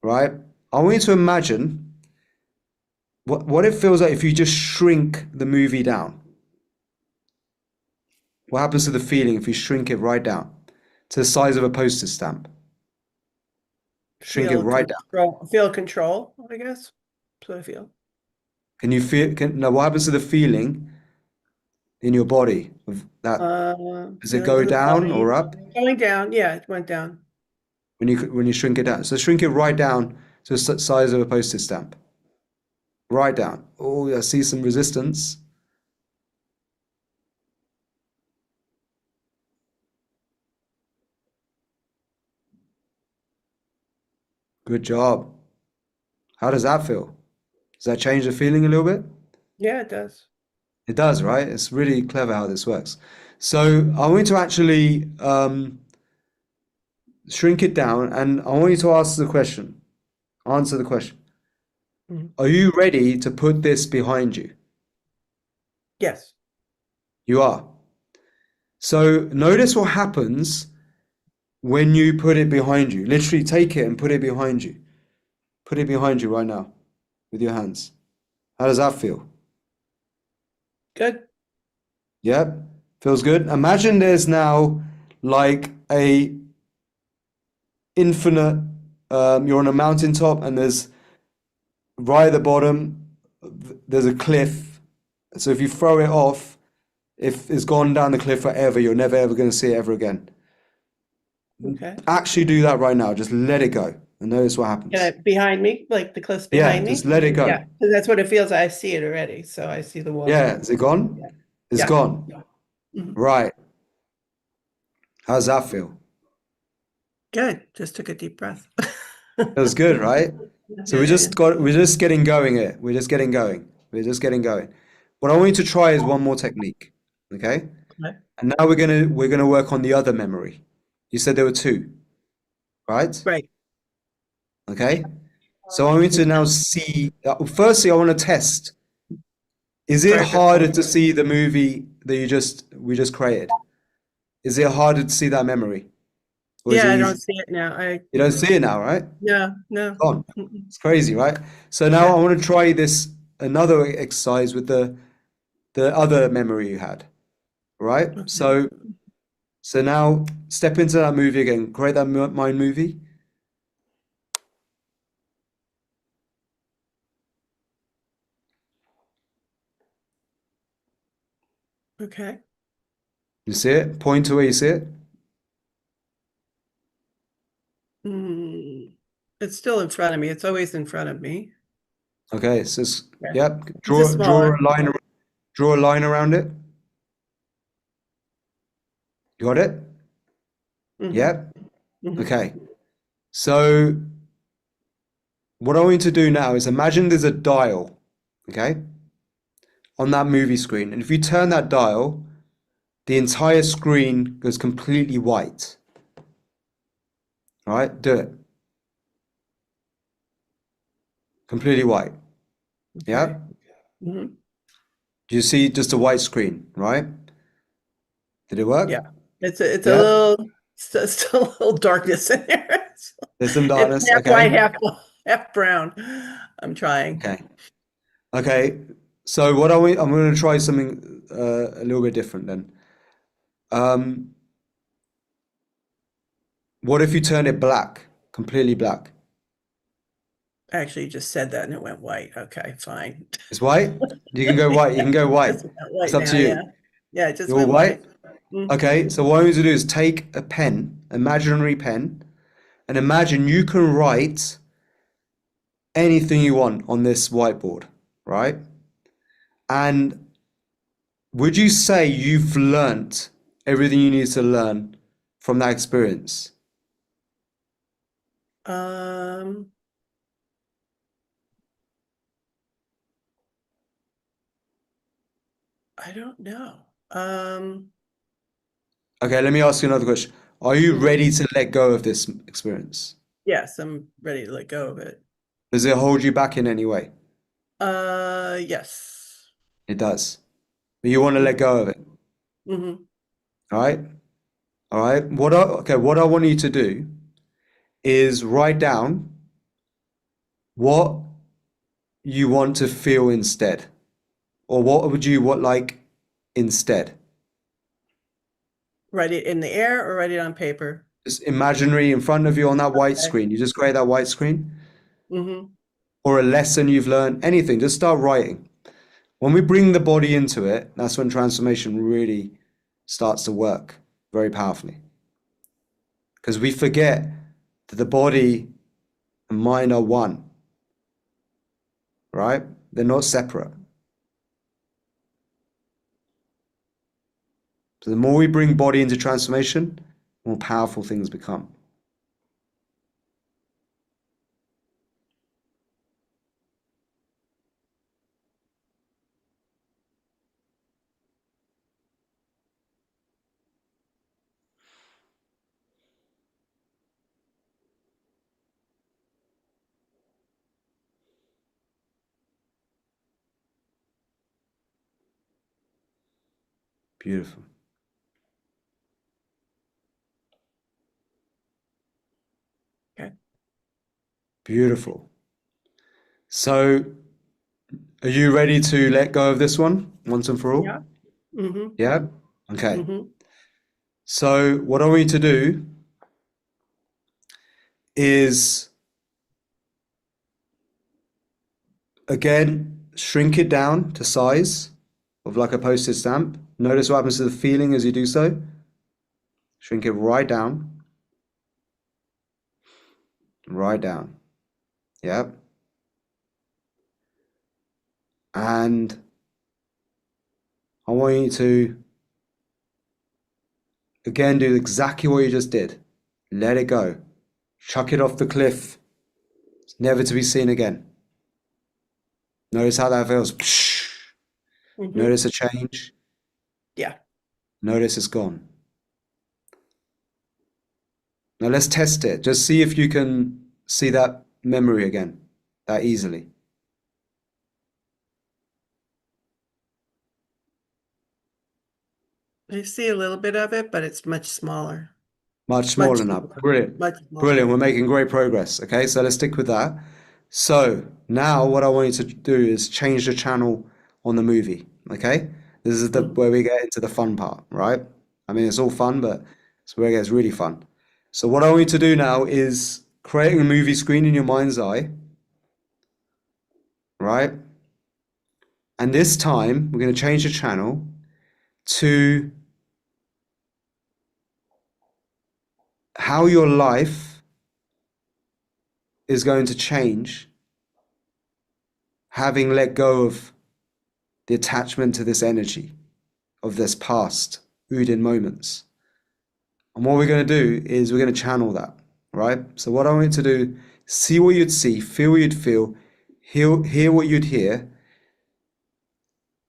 B: right? I want you to imagine what it feels like if you just shrink the movie down. What happens to the feeling if you shrink it right down to the size of a postage stamp? Shrink it right down.
D: Feel control, I guess. That's what I feel.
B: Can you feel? Now, what happens to the feeling in your body of that? Does it
D: Feeling
B: go
D: in the
B: down
D: body.
B: or up
D: Going down. Yeah, it went down.
B: when you shrink it down? So shrink it right down to the size of a postage stamp. Right down. Oh, I see some resistance. Good job. How does that feel? Does that change the feeling a little bit?
D: Yeah, it does.
B: It does, right? It's really clever how this works. So I want you to actually shrink it down, and I want you to answer the question.
D: Mhm.
B: Are you ready to put this behind you?
D: Yes.
B: You are. So notice what happens when you put it behind you. Literally take it and put it behind you. Put it behind you right now with your hands. How does that feel?
D: Good.
B: Yep, feels good. Imagine there's now like a infinite, you're on a mountaintop and there's right at the bottom, there's a cliff. So if you throw it off, if it's gone down the cliff forever, you're never ever going to see it ever again.
D: Okay.
B: Actually do that right now. Just let it go and notice what happens.
D: Behind me, like the cliff's
B: Yeah,
D: behind me.
B: just let it go.
D: Yeah, 'cause that's what it feels. I see it already. So I see the water.
B: Yeah, is it gone?
D: Yeah.
B: It's
D: Yeah.
B: gone.
D: Mhm.
B: Right. How's that feel?
D: Good. Just took a deep breath.
B: Feels good, right? So
D: Yeah,
B: we're just getting going here. We're just getting going. We're just getting going. What I want you to try is one more technique. Okay?
D: Okay.
B: And now we're gonna work on the other memory. You said there were two, right?
D: Right.
B: Okay? So I want you to now see, firstly, I want to test. Is it
D: Perfect.
B: harder to see the movie that we just created? Is it harder to see that memory? Or is
D: Yeah,
B: it
D: I don't
B: easy?
D: see it now.
B: You don't see it now, right?
D: No.
B: Gone.
D: Mm-mm.
B: It's crazy, right? So now I want to try this another exercise with the other memory you had, right?
D: Okay.
B: So now step into that movie again. Create that mind movie.
D: Okay.
B: You see it? Point to where you see it.
D: Mm. It's still in front of me. It's always in front of me.
B: Okay, so
D: Yeah.
B: yep.
D: It's just
B: Draw
D: smaller.
B: a line. Draw a line around it. You got it?
D: Mhm.
B: Yep.
D: Mhm.
B: Okay. So what I want you to do now is imagine there's a dial, okay, on that movie screen, and if you turn that dial, the entire screen goes completely white. All right, do it. Completely white. Yeah.
D: Okay. Mhm.
B: Do you see just a white screen, right? Did it work?
D: Yeah. It's a
B: Yeah.
D: little still a little darkness in there.
B: There's some
D: It's
B: darkness.
D: half white,
B: Okay.
D: half brown. I'm trying.
B: Okay. Okay. So I'm going to try something a little bit different then. Um, what if you turn it black, completely black?
D: Actually, you just said that and it went white. Okay, fine.
B: It's white? You can go white. You can go white.
D: It's went
B: It's
D: white
B: up
D: now,
B: to
D: yeah.
B: you.
D: Yeah, it just
B: You're
D: went
B: white?
D: white. Mm.
B: Okay. So what I want you to do is take a pen, imaginary pen, and imagine you can write anything you want on this whiteboard, right? And would you say you've learnt everything you need to learn from that experience?
D: Um, I don't know.
B: Okay, let me ask you another question. Are you
D: Mhm.
B: ready to let go of this experience?
D: Yes, I'm ready to let go of it.
B: Does it hold you back in any way?
D: Yes.
B: It does. But you want to let go of it.
D: Mm-hmm.
B: All right? All right. What I want you to do is write down what you want to feel instead? Or what would you like instead?
D: Write it in the air or write it on paper?
B: Just imaginary in front of you on that white
D: Okay.
B: screen. You just create that white screen.
D: Mm-hmm.
B: Or a lesson you've learned, anything, just start writing. When we bring the body into it, that's when transformation really starts to work very powerfully. Because we forget that the body and mind are one, right? They're not separate. So the more we bring body into transformation, the more powerful things become. Beautiful.
D: Okay.
B: Beautiful. So, are you ready to let go of this one once and for all?
D: Yeah. Mm-hmm.
B: Yeah? Okay.
D: Mm-hmm.
B: So, what I want you to do is, again, shrink it down to size of like a postage stamp. Notice what happens to the feeling as you do so. Shrink it right down. Right down. Yep. And I want you to, again, do exactly what you just did. Let it go. Chuck it off the cliff. It's never to be seen again. Notice how that feels.
D: Mm-hmm.
B: Notice a change.
D: Yeah.
B: Notice it's gone. Now let's test it. Just see if you can see that memory again, that easily.
D: I see a little bit of it, but it's much smaller.
B: Much smaller now. Brilliant.
D: Much smaller.
B: Brilliant. We're making great progress. Okay, so let's stick with that. So now what I want you to do is change the channel on the movie. Okay? This is the where we get into the fun part, right? I mean, it's all fun, but it's where it gets really fun. So what I want you to do now is creating a movie screen in your mind's eye, right? And this time we're going to change the channel to how your life is going to change having let go of the attachment to this energy of this past Udin moments. And what we're going to do is we're going to channel that, right? So what I want you to do, see what you'd see, feel what you'd feel, hear what you'd hear.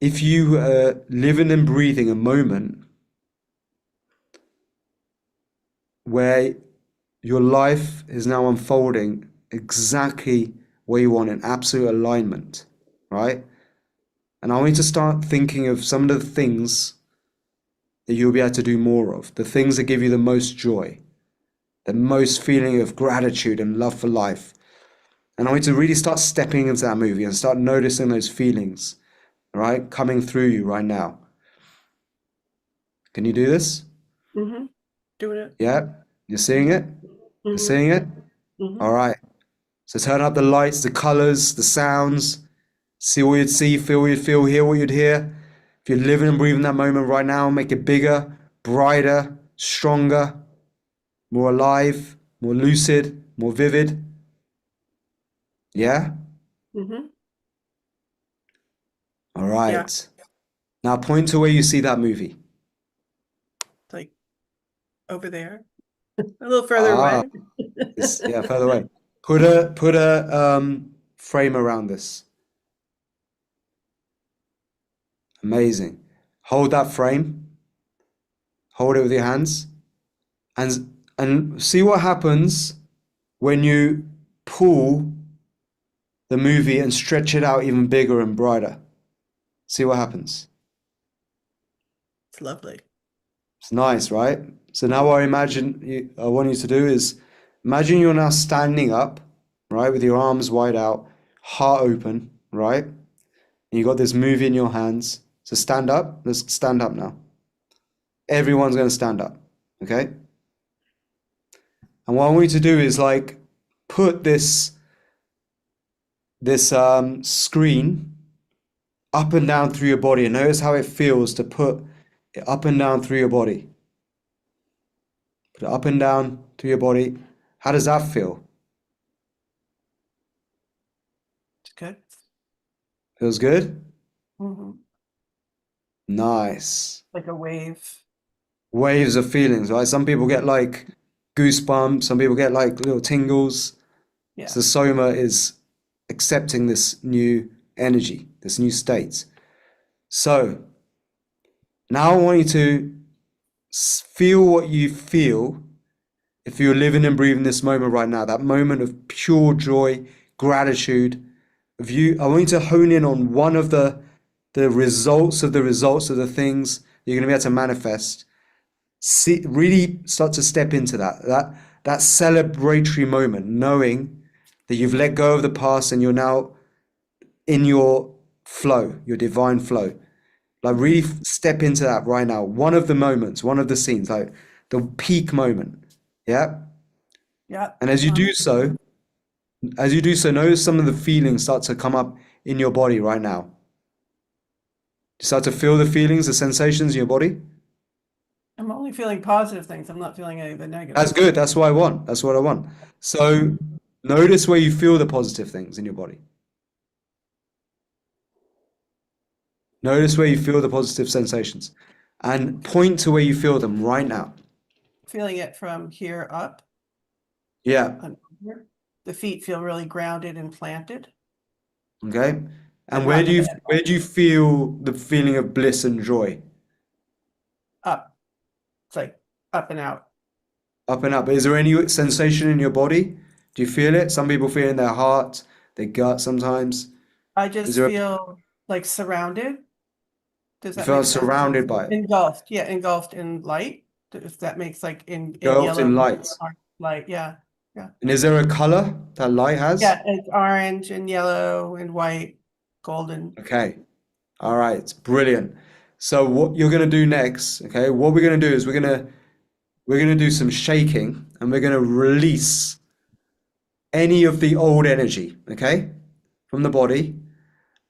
B: If you are living and breathing a moment where your life is now unfolding exactly where you want, in absolute alignment, right? And I want you to start thinking of some of the things that you'll be able to do more of, the things that give you the most joy, the most feeling of gratitude and love for life. And I want you to really start stepping into that movie and start noticing those feelings, right, coming through you right now. Can you do this?
D: Mm-hmm. Doing it.
B: Yeah? You're seeing it? You're
D: Mm-hmm.
B: seeing it?
D: Mm-hmm.
B: All right. So turn up the lights, the colors, the sounds. See what you'd see, feel what you'd feel, hear what you'd hear. If you're living and breathing that moment right now, make it bigger, brighter, stronger, more alive, more lucid, more vivid. Yeah?
D: Mm-hmm.
B: All right. Now point to where you see that movie.
D: Like over there. A little further
B: Ah,
D: away.
B: yeah, further away. Put a frame around this. Amazing. Hold that frame. Hold it with your hands. And see what happens when you pull the movie and stretch it out even bigger and brighter. See what happens.
D: It's lovely.
B: It's nice, right? So now what I want you to do is imagine you're now standing up, right, with your arms wide out, heart open, right? And you got this movie in your hands. So stand up. Let's stand up now. Everyone's going to stand up, okay? And what I want you to do is like put this screen up and down through your body, and notice how it feels to put it up and down through your body. Put it up and down through your body. How does that feel?
D: It's good.
B: Feels good?
D: Hmm.
B: Nice.
D: Like a wave.
B: Waves of feelings, right? Some people get like goosebumps, some people get like little tingles.
D: Yeah.
B: So Soma is accepting this new energy, this new state. So now I want you to feel what you feel if you're living and breathing this moment right now, that moment of pure joy, gratitude of you. I want you to hone in on one of the results of the things you're going to be able to manifest. See, really start to step into that celebratory moment, knowing that you've let go of the past and you're now in your flow, your divine flow. Like really step into that right now. One of the moments, one of the scenes, like the peak moment. Yeah.
D: Yeah.
B: And as you do so, notice some of the feelings start to come up in your body right now. You start to feel the feelings, the sensations in your body.
D: I'm only feeling positive things. I'm not feeling any of the negative.
B: That's good. That's what I want. That's what I want. So notice where you feel the positive things in your body. Notice where you feel the positive sensations and point to where you feel them right now.
D: Feeling it from here up.
B: Yeah.
D: And here. The feet feel really grounded and planted.
B: Okay. And where do you feel the feeling of bliss and joy?
D: Up. It's like up and out.
B: Up and up. Is there any sensation in your body? Do you feel it? Some people feel it in their heart, their gut sometimes.
D: I just feel like surrounded. Does that
B: You feel
D: make sense?
B: surrounded by it.
D: Engulfed. Yeah, engulfed in light. If that makes like in
B: Engulfed
D: yellow.
B: in light.
D: Light, yeah. Yeah.
B: And is there a color that light has?
D: Yeah, it's orange and yellow and white, golden.
B: Okay. All right. Brilliant. So what you're going to do next, okay? What we're going to do is we're going to do some shaking, and we're going to release any of the old energy, okay? From the body.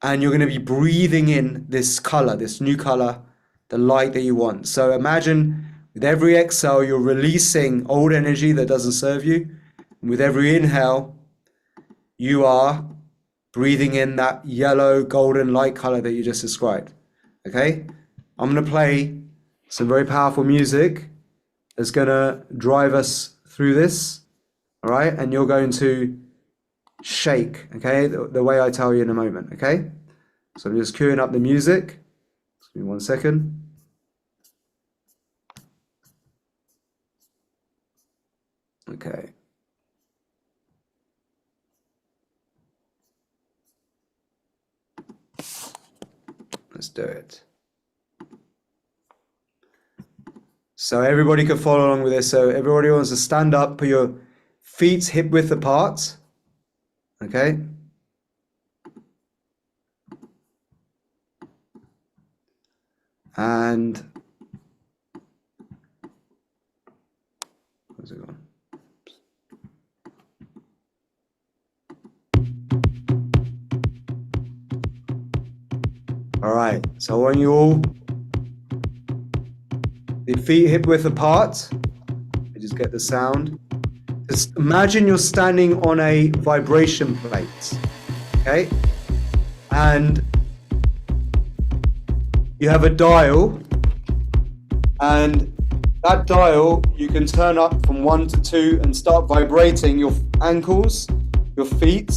B: And you're going to be breathing in this color, this new color, the light that you want. So imagine with every exhale, you're releasing old energy that doesn't serve you. And with every inhale, you are breathing in that yellow, golden light color that you just described. Okay? I'm going to play some very powerful music that's going to drive us through this. All right? And you're going to shake, okay? The way I tell you in a moment, okay? So I'm just queuing up the music. Just give me 1 second. Okay. Let's do it. So everybody can follow along with this. So everybody wants to stand up, put your feet hip width apart. Okay. And where's it gone? All right, so I want you all, the feet hip width apart. I just get the sound. Just imagine you're standing on a vibration plate, okay? And you have a dial, and that dial you can turn up from 1 to 2 and start vibrating your ankles, your feet,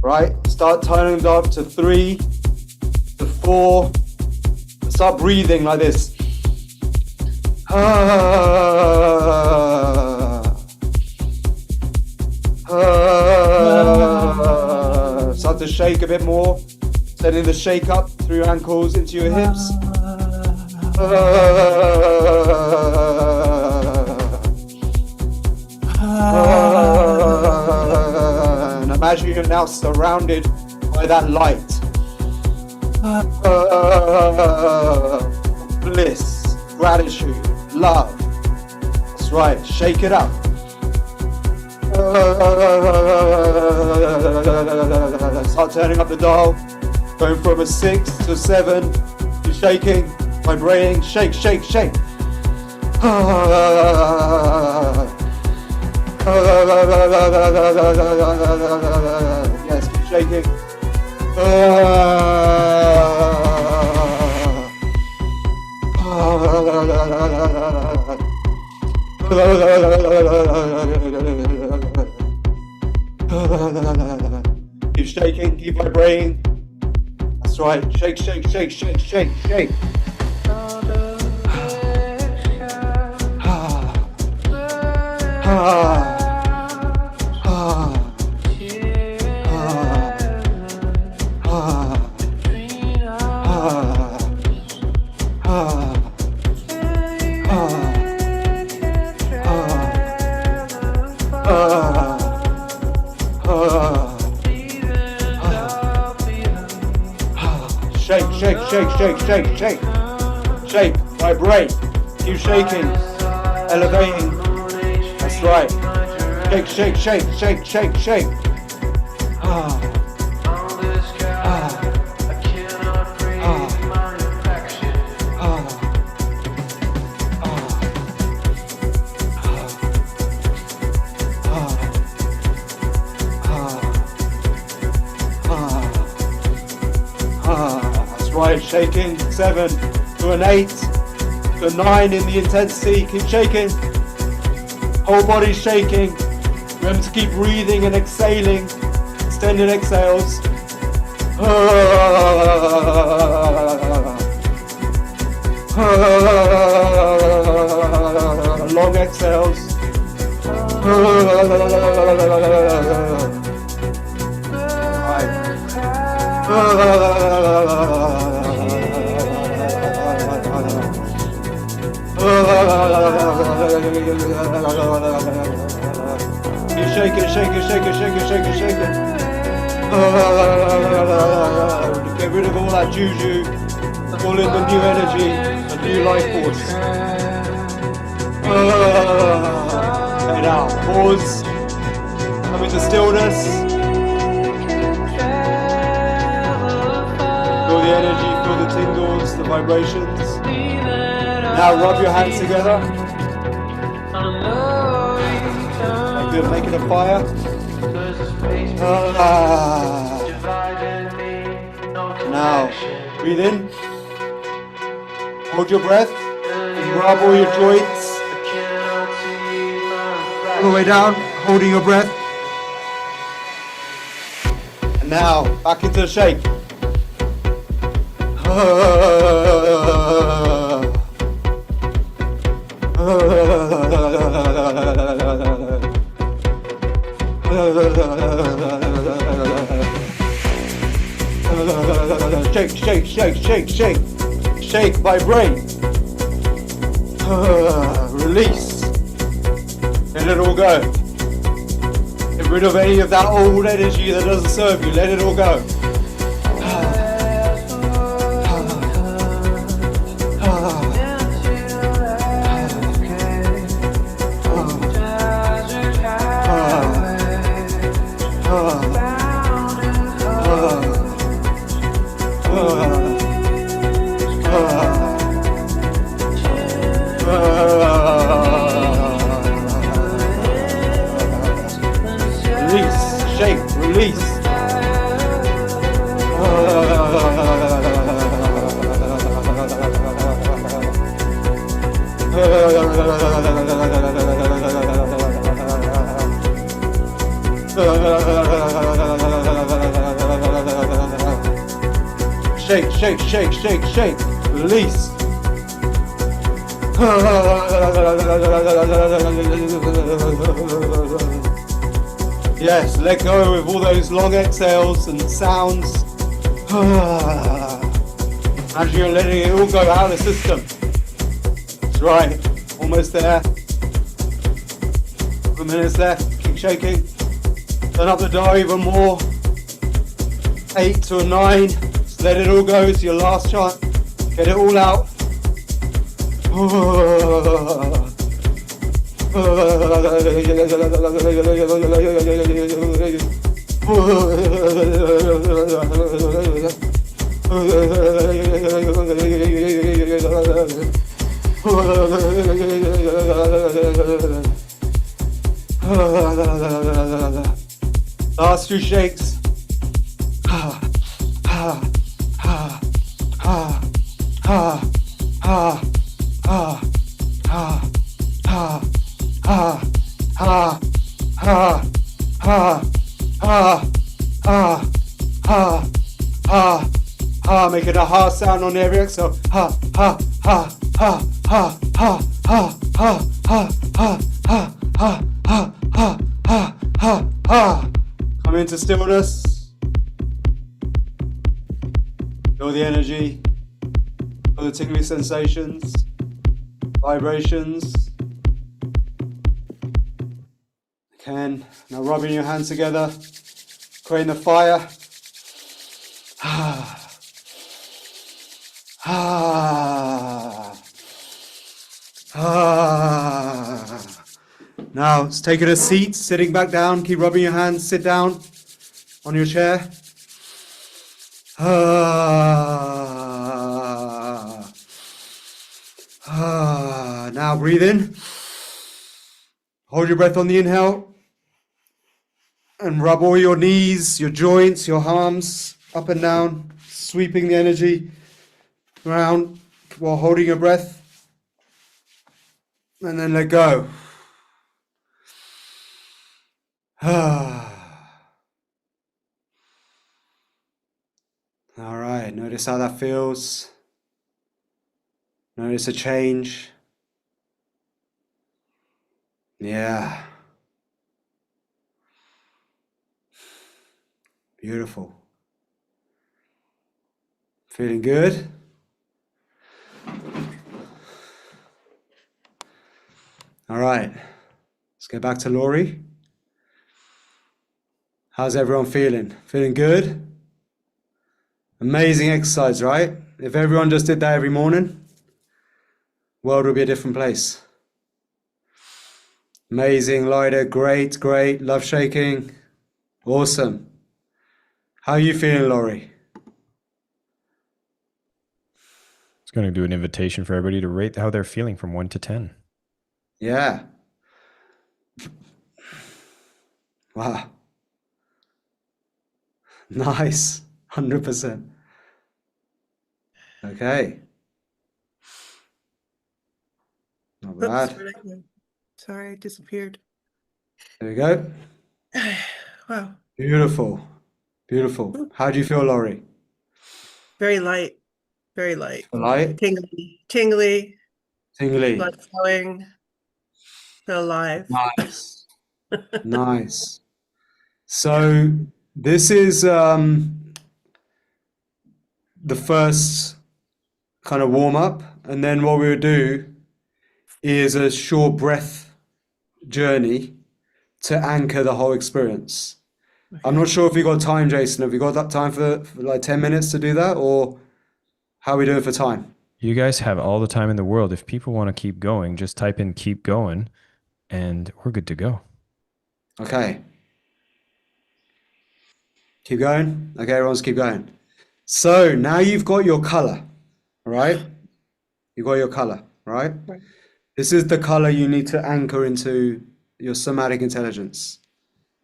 B: right? Start turning it up to 3, to 4, and start breathing like this. Start to shake a bit more, sending the shake up through your ankles into your hips. And Imagine you're now surrounded by that light. Bliss, gratitude, love. That's right, shake it up. Start turning up the dial, going from a 6 to 7. You're shaking, vibrating, shake, shake, shake. Yes, keep shaking. Keep shaking, keep vibrating. That's right. Shake, shake, shake, shake, shake, shake. Shake, shake, shake, shake, shake, shake. Shake, vibrate. Keep shaking, elevating. That's right. Shake, shake, shake, shake, shake, shake. That's right, shaking. 7 to an 8 to a 9 in the intensity. Keep shaking. Whole body shaking. Remember to keep breathing and exhaling. Extended exhales. Long exhales. Keep shaking, shaking, shaking, shaking, shaking, shaking. Get rid of all that juju. Call in the new energy, the new life force. And now, pause. Come into stillness. Feel the energy, feel the tingles, the vibrations. Now rub your hands together. Like you're making a fire. Now, breathe in. Hold your breath. And rub all your joints. All the way down, holding your breath. And now, back into the shake. Shake, shake, shake, shake, shake. Shake, vibrate. Release. Let it all go. Get rid of any of that old energy that doesn't serve you. Let it all go. Release, shake, release. Shake, shake, shake, shake, shake. Release. Yes, let go of all those long exhales and sounds. As you're letting it all go out of the system. That's right, almost there. 4 minutes left, keep shaking. Turn up the dial even more. 8 to a 9. Just let it all go. It's your last chance. Get it all out. Last 2 shakes. Make it a ha sound on every exhale. Ha ha ha ha ha ha ha ha ha ha ha ha ha ha ha ha. Come into stillness. Feel the energy. Feel the tingly sensations, vibrations. Again, now rubbing your hands together, creating the fire. Now, let's take it a seat, sitting back down, keep rubbing your hands, sit down on your chair. Now breathe in. Hold your breath on the inhale. And rub all your knees, your joints, your arms up and down, sweeping the energy around while holding your breath. And then let go. All right, notice how that feels. Notice a change. Yeah. Beautiful. Feeling good? All right, let's get back to Laurie. How's everyone feeling? Feeling good? Amazing exercise, right? If everyone just did that every morning, world would be a different place. Amazing, Lida, great, great, love shaking, awesome. How are you feeling, Laurie?
C: It's going to do an invitation for everybody to rate how they're feeling from 1 to 10.
B: Yeah. Wow. Nice. 100%. Okay. Not
D: Oops,
B: bad.
D: where'd I go? Sorry, I disappeared.
B: There we go.
D: Wow,
B: Beautiful. Beautiful. How do you feel, Laurie?
D: very light, very light.
B: Light?
D: Tingly, tingly,
B: Tingly.
D: blood flowing, feel alive.
B: Nice. Nice. So this is the first kind of warm up, and then what we would do is a short breath journey to anchor the whole experience. I'm not sure if we got time, Jason. Have we got that time for like 10 minutes to do that, or how are we doing for time?
C: You guys have all the time in the world. If people want to keep going, just type in keep going and we're good to go.
B: Okay. Keep going. Okay, everyone's keep going. So now you've got your color, right? You've got your color, right?
D: Right.
B: This is the color you need to anchor into your somatic intelligence.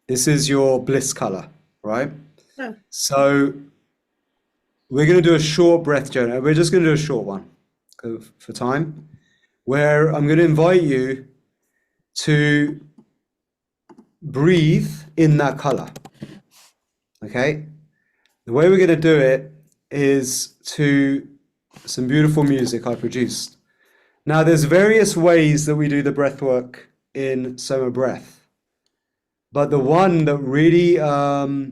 B: This is your bliss color, right?
D: Yeah.
B: So we're going to do a short breath journey. We're just going to do a short one for time, where I'm going to invite you to breathe in that color. Okay? The way we're going to do it is to some beautiful music I produced. Now, there's various ways that we do the breath work in SOMA Breath. But the one that really, the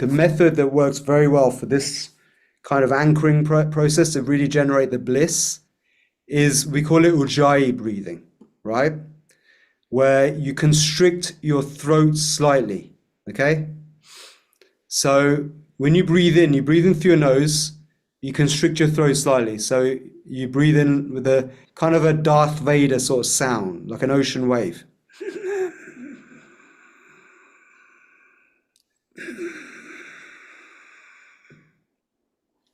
B: method that works very well for this kind of anchoring process to really generate the bliss is, we call it Ujjayi breathing, right? where you constrict your throat slightly, okay? So when you breathe in through your nose, you constrict your throat slightly. So you breathe in with a kind of a Darth Vader sort of sound, like an ocean wave.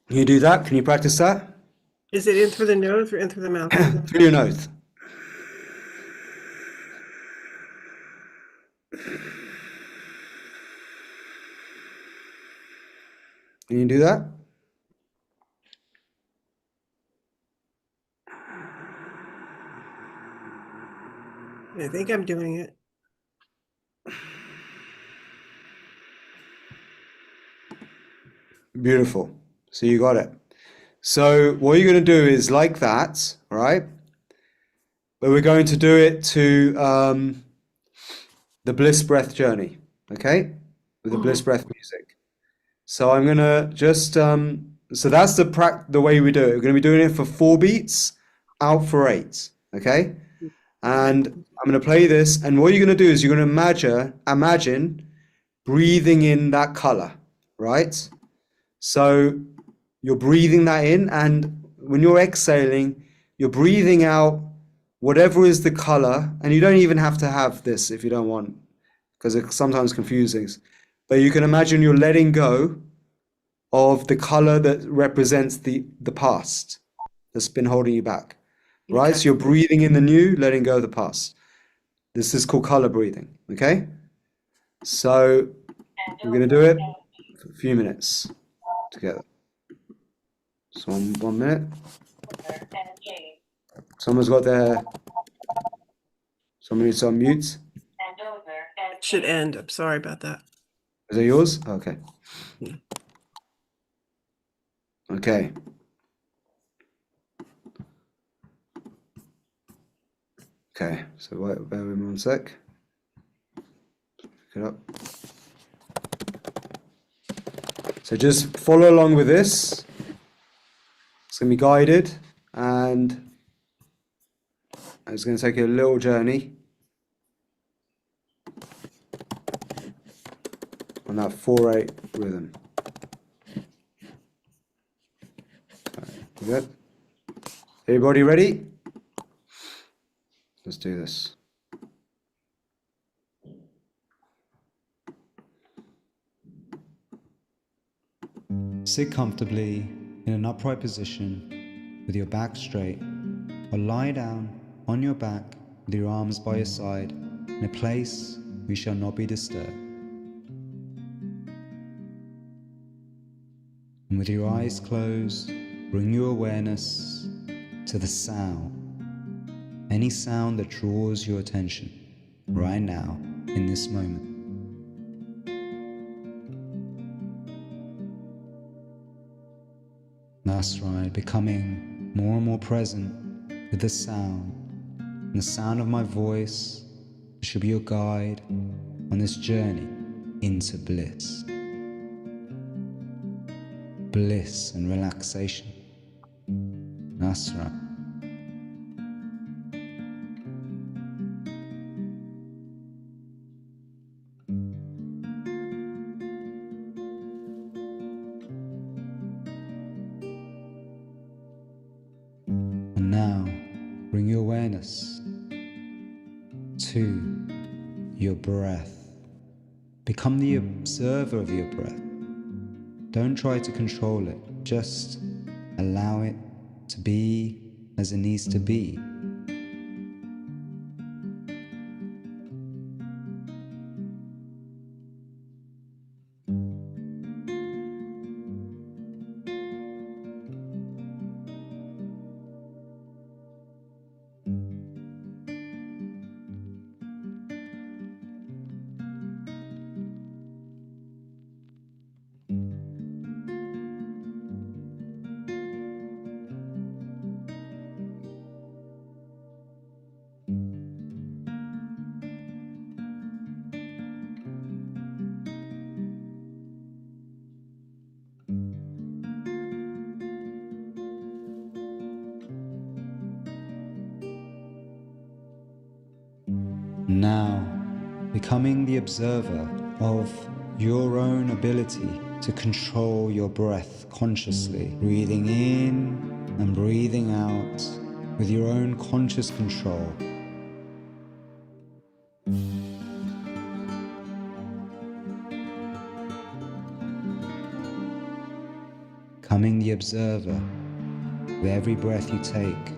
B: Can you do that? Can you practice that?
D: Is it in through the nose or in through the mouth?
B: Through your nose. Can you do that?
D: I think I'm doing it.
B: Beautiful. So you got it. So what you're going to do is like that, right? But we're going to do it to the Bliss Breath journey, okay? With the Bliss Breath music. So I'm going to just, so that's the way we do it. We're going to be doing it for 4 beats, out for 8, okay? And I'm going to play this, and what you're going to do is you're going to imagine breathing in that color, right? So you're breathing that in, and when you're exhaling, you're breathing out whatever is the color, and you don't even have to have this if you don't want, because it's sometimes confusing. But you can imagine you're letting go of the color that represents the past that's been holding you back, right?
D: Okay.
B: So you're breathing in the new, letting go of the past. This is called color breathing, okay? So we're going to do it for a few minutes together. So 1 minute. Someone needs to unmute.
D: It should end. I'm sorry about that.
B: Is that yours? Okay.
D: Yeah.
B: Okay. Okay, so bear with me 1 sec. Pick it up. So just follow along with this. It's going to be guided, and it's going to take you a little journey on that 4/8 rhythm. Okay, good. Everybody ready? Let's do this.
E: Sit comfortably in an upright position with your back straight, or lie down on your back with your arms by your side in a place where you shall not be disturbed. And with your eyes closed, bring your awareness to the sound, any sound that draws your attention right now in this moment. That's right, becoming more and more present with the sound. And the sound of my voice should be your guide on this journey into bliss. Bliss and relaxation. That's right. And now, bring your awareness to your breath. Become the observer of your breath. Don't try to control it. Just allow it to be as it needs to be. Now, becoming the observer of your own ability to control your breath consciously, breathing in and breathing out with your own conscious control. Becoming the observer with every breath you take,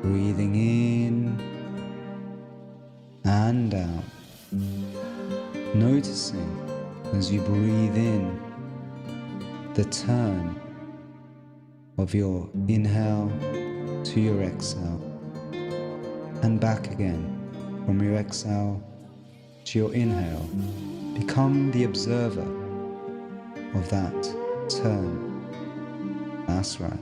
E: breathing in and out, noticing as you breathe in the turn of your inhale to your exhale and back again from your exhale to your inhale. Become the observer of that turn. That's right.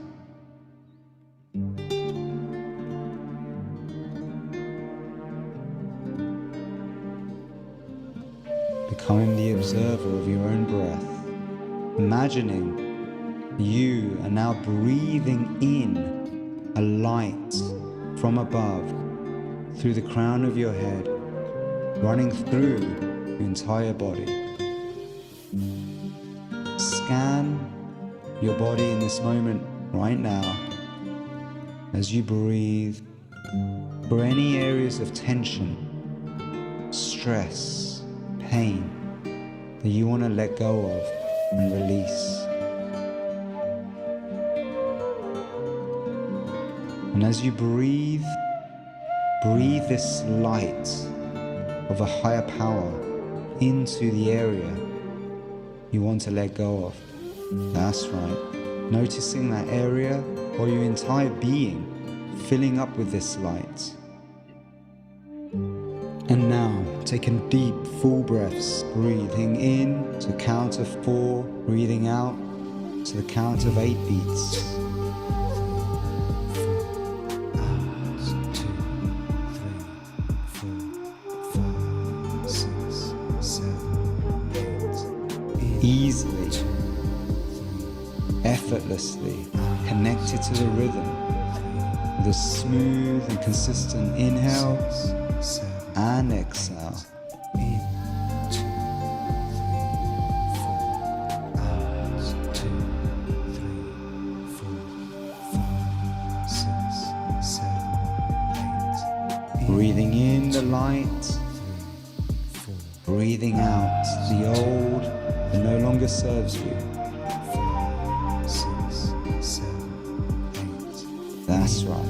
E: Becoming the observer of your own breath, imagining you are now breathing in a light from above through the crown of your head, running through your entire body. Scan your body in this moment right now as you breathe for any areas of tension, stress, pain that you want to let go of and release. And as you breathe this light of a higher power into the area you want to let go of. That's right. Noticing that area or your entire being filling up with this light. And now, taking deep, full breaths, breathing in to count of 4, breathing out to the count of 8 beats. Easily, effortlessly connected to the rhythm with a smooth and consistent inhale and exhale. Breathing in the light, breathing out the old that no longer serves you. That's right.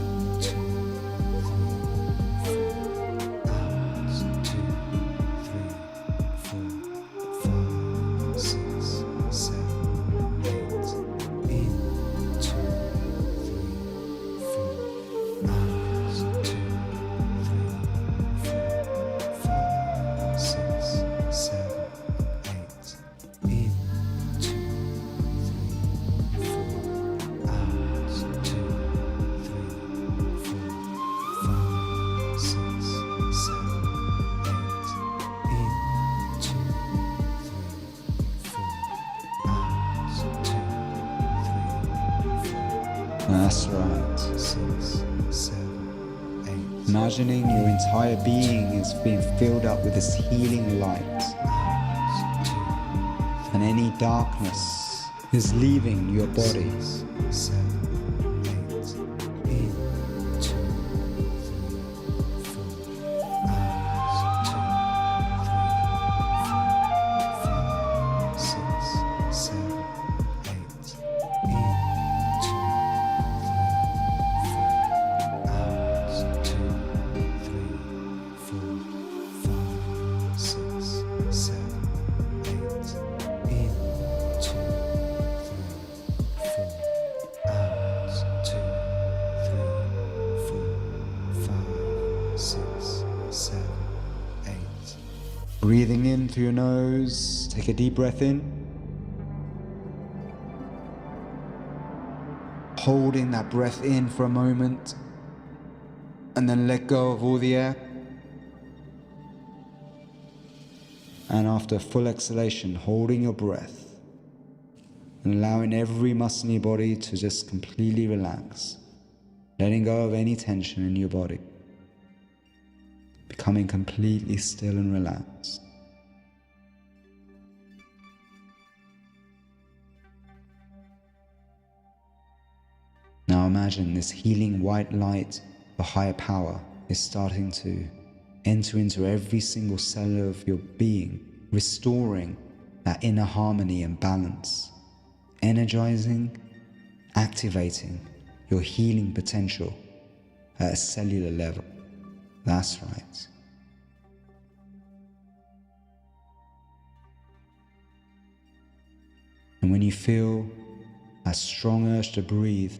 E: That's right. 6, 7, 8. Imagining your entire being is being filled up with this healing light. And any darkness is leaving your body. 6, 7, 8. In, 2, 3, 4. 1, 2, 3, 4, 5, 6, 7, 8. In. Breathing in through your nose, take a deep breath in. Holding that breath in for a moment, and then let go of all the air. And after a full exhalation, holding your breath, and allowing every muscle in your body to just completely relax, letting go of any tension in your body. becoming completely still and relaxed. Now imagine this healing white light, the higher power, is starting to enter into every single cell of your being, restoring that inner harmony and balance, energizing, activating your healing potential at a cellular level. That's right. And when you feel a strong urge to breathe,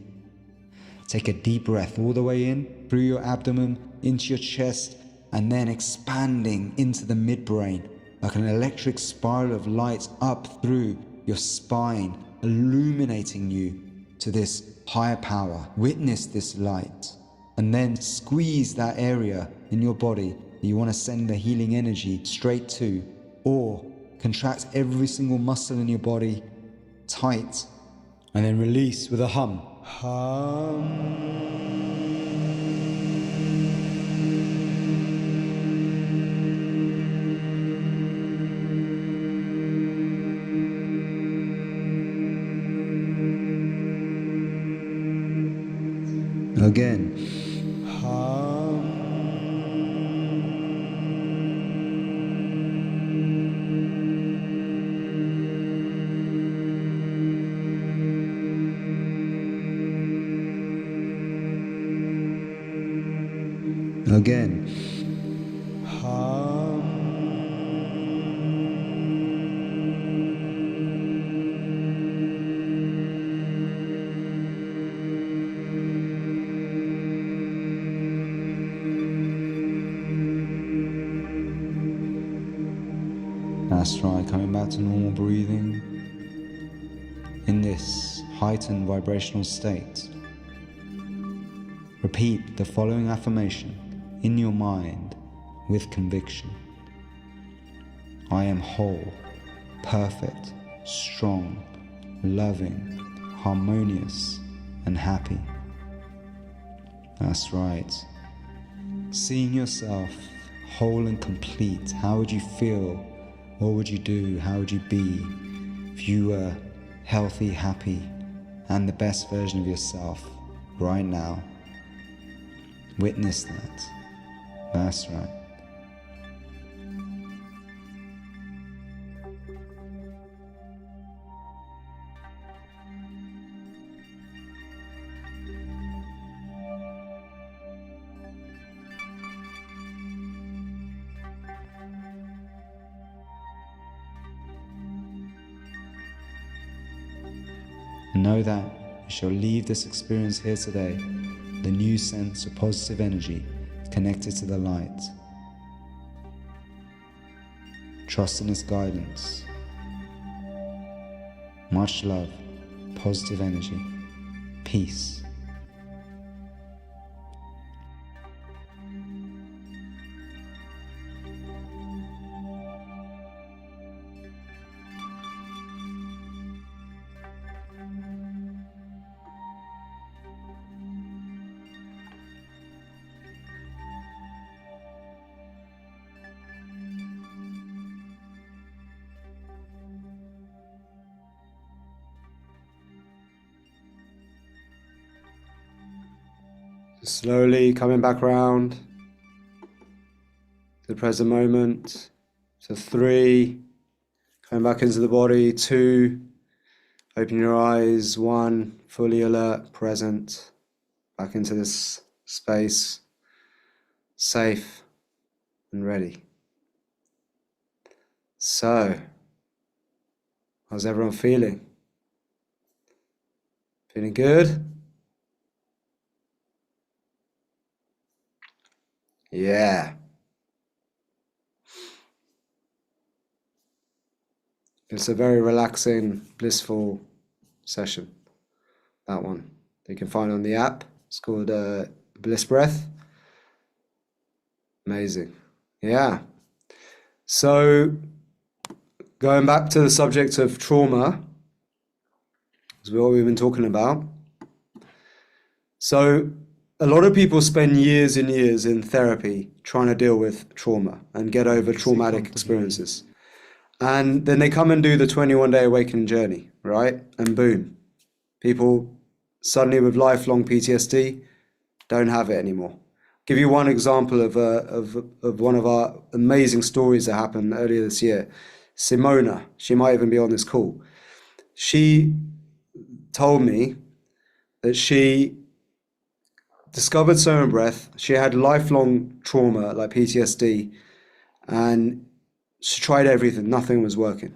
E: take a deep breath all the way in through your abdomen, into your chest, and then expanding into the midbrain like an electric spiral of light up through your spine, illuminating you to this higher power. Witness this light, and then squeeze that area in your body that you want to send the healing energy straight to, or contract every single muscle in your body tight, and then release with a hum. Again. Again. That's right, coming back to normal breathing in this heightened vibrational state. Repeat the following affirmation in your mind with conviction. I am whole, perfect, strong, loving, harmonious, and happy. That's right. Seeing yourself whole and complete, how would you feel? What would you do? How would you be if you were healthy, happy, and the best version of yourself right now? Witness that. That's right. And know that you shall leave this experience here today with a new sense of positive energy connected to the light. Trust in its guidance. Much love, positive energy, peace.
B: Slowly coming back round to the present moment. So 3, coming back into the body. 2, open your eyes. 1, fully alert, present, back into this space, safe and ready. So, how's everyone feeling? Feeling good? Yeah. It's a very relaxing, blissful session. That one. You can find on the app. It's called Bliss Breath. Amazing. Yeah. So, going back to the subject of trauma, is what we've been talking about. So, a lot of people spend years and years in therapy trying to deal with trauma and get over traumatic experiences. And then they come and do the 21-day awakening journey, right? And boom, people suddenly with lifelong PTSD don't have it anymore. Give you one example of one of our amazing stories that happened earlier this year. Simona, she might even be on this call. She told me that she discovered SOMA Breath. She had lifelong trauma like PTSD, and she tried everything. Nothing was working.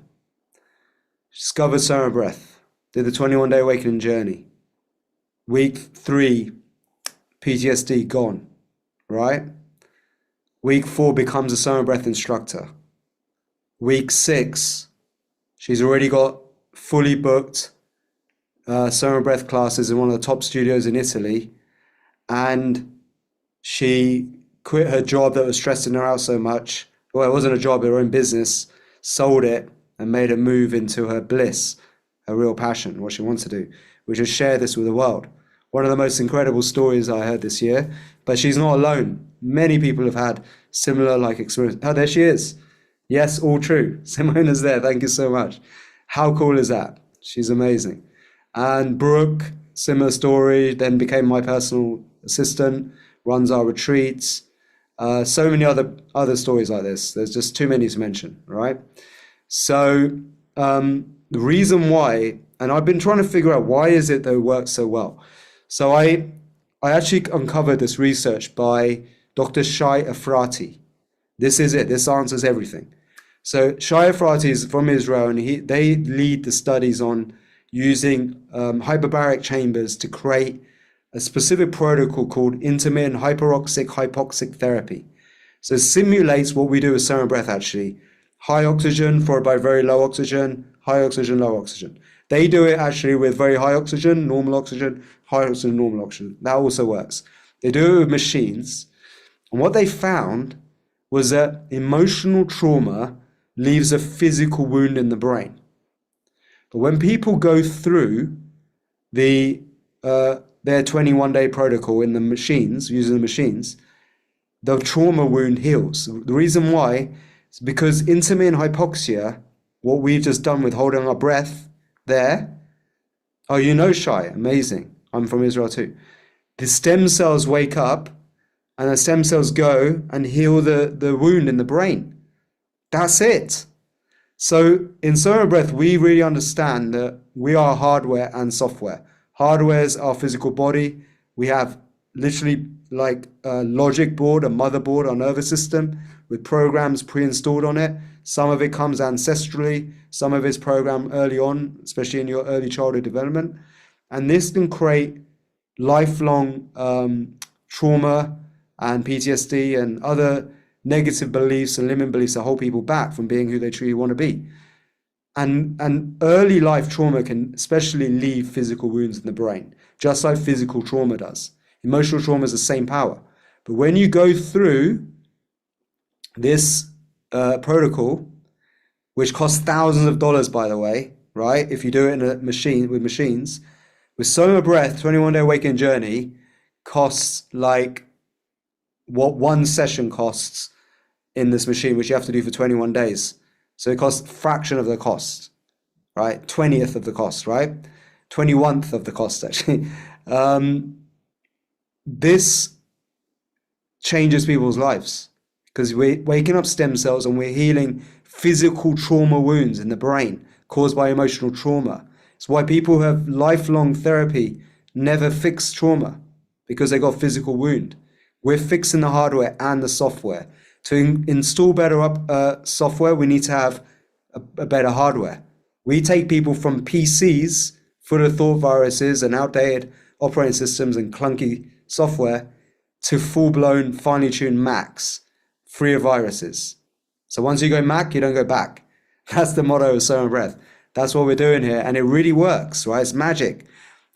B: She discovered SOMA Breath, did the 21-day awakening journey. Week 3, PTSD gone, right? Week 4 becomes a SOMA Breath instructor. Week 6, she's already got fully booked SOMA Breath classes in one of the top studios in Italy, and she quit her job that was stressing her out so much. Well, it wasn't a job, her own business, sold it and made a move into her bliss, her real passion, what she wants to do, which is share this with the world. One of the most incredible stories I heard this year, but she's not alone. Many people have had similar like experience. Oh, there she is. Yes, all true. Simona's there. Thank you so much. How cool is that? She's amazing. And Brooke, similar story, then became my personal assistant, runs our retreats. So many other stories like this. There's just too many to mention, right? So the reason why, and I've been trying to figure out why is it that it works so well. So I actually uncovered this research by Dr. Shai Efrati. This is it. This answers everything. So Shai Efrati is from Israel, and they lead the studies on using hyperbaric chambers to create a specific protocol called intermittent hypoxic therapy. So it simulates what we do with SOMA Breath actually. High oxygen followed by very low oxygen, high oxygen, low oxygen. They do it actually with very high oxygen, normal oxygen, high oxygen, normal oxygen. That also works. They do it with machines. And what they found was that emotional trauma leaves a physical wound in the brain. But when people go through their 21-day protocol in the machines, using the machines, the trauma wound heals. The reason why is because intermittent hypoxia, what we've just done with holding our breath there, oh, you know Shai, amazing. I'm from Israel too. The stem cells wake up and the stem cells go and heal the wound in the brain. That's it. So in SOMA Breath, we really understand that we are hardware and software. Hardware is our physical body. We have literally like a logic board, a motherboard, our nervous system with programs pre-installed on it. Some of it comes ancestrally, some of it's programmed early on, especially in your early childhood development. And this can create lifelong trauma and PTSD and other negative beliefs and limiting beliefs that hold people back from being who they truly want to be. And early life trauma can especially leave physical wounds in the brain, just like physical trauma does. Emotional trauma is the same power. But when you go through this protocol, which costs thousands of dollars, by the way, right? If you do it in a machine with machines, with SOMA Breath, 21-day awakening journey costs like what one session costs in this machine, which you have to do for 21 days. So it costs a fraction of the cost, right? 20th of the cost, right? 21th of the cost, actually. This changes people's lives because we're waking up stem cells and we're healing physical trauma wounds in the brain caused by emotional trauma. It's why people who have lifelong therapy never fix trauma, because they got physical wound. We're fixing the hardware and the software. To install better software, we need to have a better hardware. We take people from PCs, full of thought viruses and outdated operating systems and clunky software, to full-blown, finely tuned Macs, free of viruses. So once you go Mac, you don't go back. That's the motto of SOMA Breath. That's what we're doing here, and it really works, right? It's magic.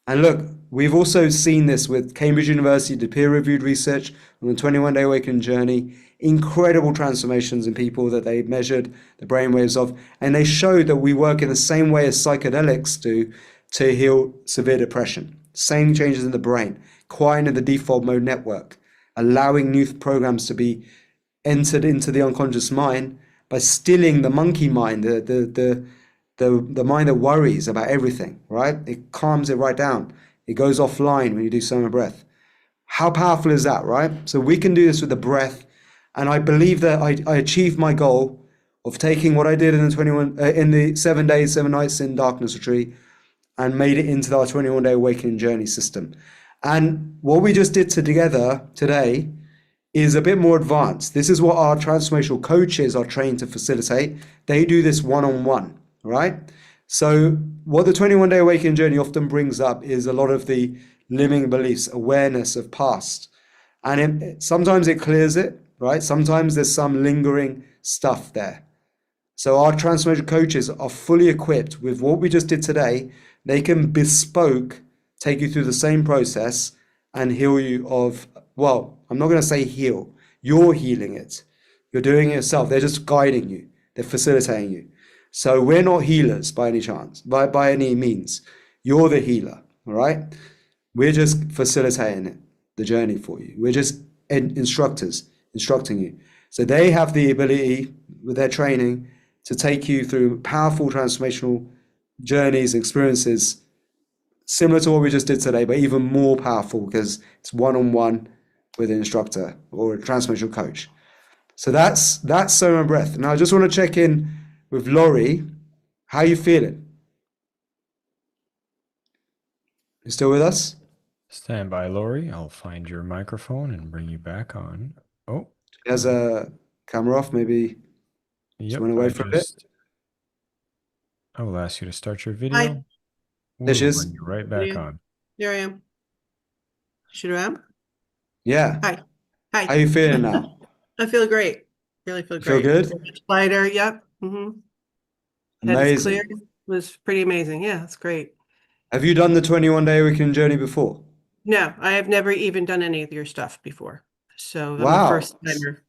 B: And look, we've also seen this with Cambridge University, did peer-reviewed research on the 21-day awakening journey, incredible transformations in people that they measured the brainwaves of, and they showed that we work in the same way as psychedelics do to heal severe depression. Same changes in the brain. quieting the default mode network, allowing new programs to be entered into the unconscious mind by stilling the monkey mind, the mind that worries about everything, right? It calms it right down. It goes offline when you do SOMA Breath. How powerful is that, right? So we can do this with the breath. And I believe that I achieved my goal of taking what I did in the 7 days, 7 nights in darkness retreat and made it into our 21-day awakening journey system. And what we just did together today is a bit more advanced. This is what our transformational coaches are trained to facilitate. They do this one-on-one, right? So what the 21-day awakening journey often brings up is a lot of the limiting beliefs, awareness of past. And sometimes it clears it, right? Sometimes there's some lingering stuff there. So our transformation coaches are fully equipped with what we just did today. They can bespoke, take you through the same process and heal you of, well, I'm not going to say heal. You're healing it. You're doing it yourself. They're just guiding you. They're facilitating you. So we're not healers by any chance, by any means. You're the healer, all right? We're just facilitating it, the journey for you. We're just instructors, instructing you. So they have the ability with their training to take you through powerful transformational journeys, experiences, similar to what we just did today, but even more powerful because it's one-on-one with an instructor or a transformational coach. So that's SOMA Breath. Now I just want to check in with Laurie. How are you feeling? You still with us?
C: Stand by, Lori. I'll find your microphone and bring you back on. Oh,
B: She has a camera off, maybe.
C: yep.
B: Went away for a bit.
C: I will ask you to start your video.
D: Hi.
B: There she
C: We'll
B: is.
C: bring you right back
D: Yeah.
C: on.
D: Here I am. Should I am?
B: Yeah.
D: Hi. Hi.
B: How are you feeling now?
D: I feel great. Really feel
B: You feel
D: great.
B: good?
D: Much lighter. Yep. Mm-hmm. Head is
B: Amazing.
D: clear. It was pretty amazing. Yeah, it's great.
B: Have you done the 21-day awakening journey before?
D: No, I have never even done any of your stuff before. So I'm a
B: Wow.
D: first timer.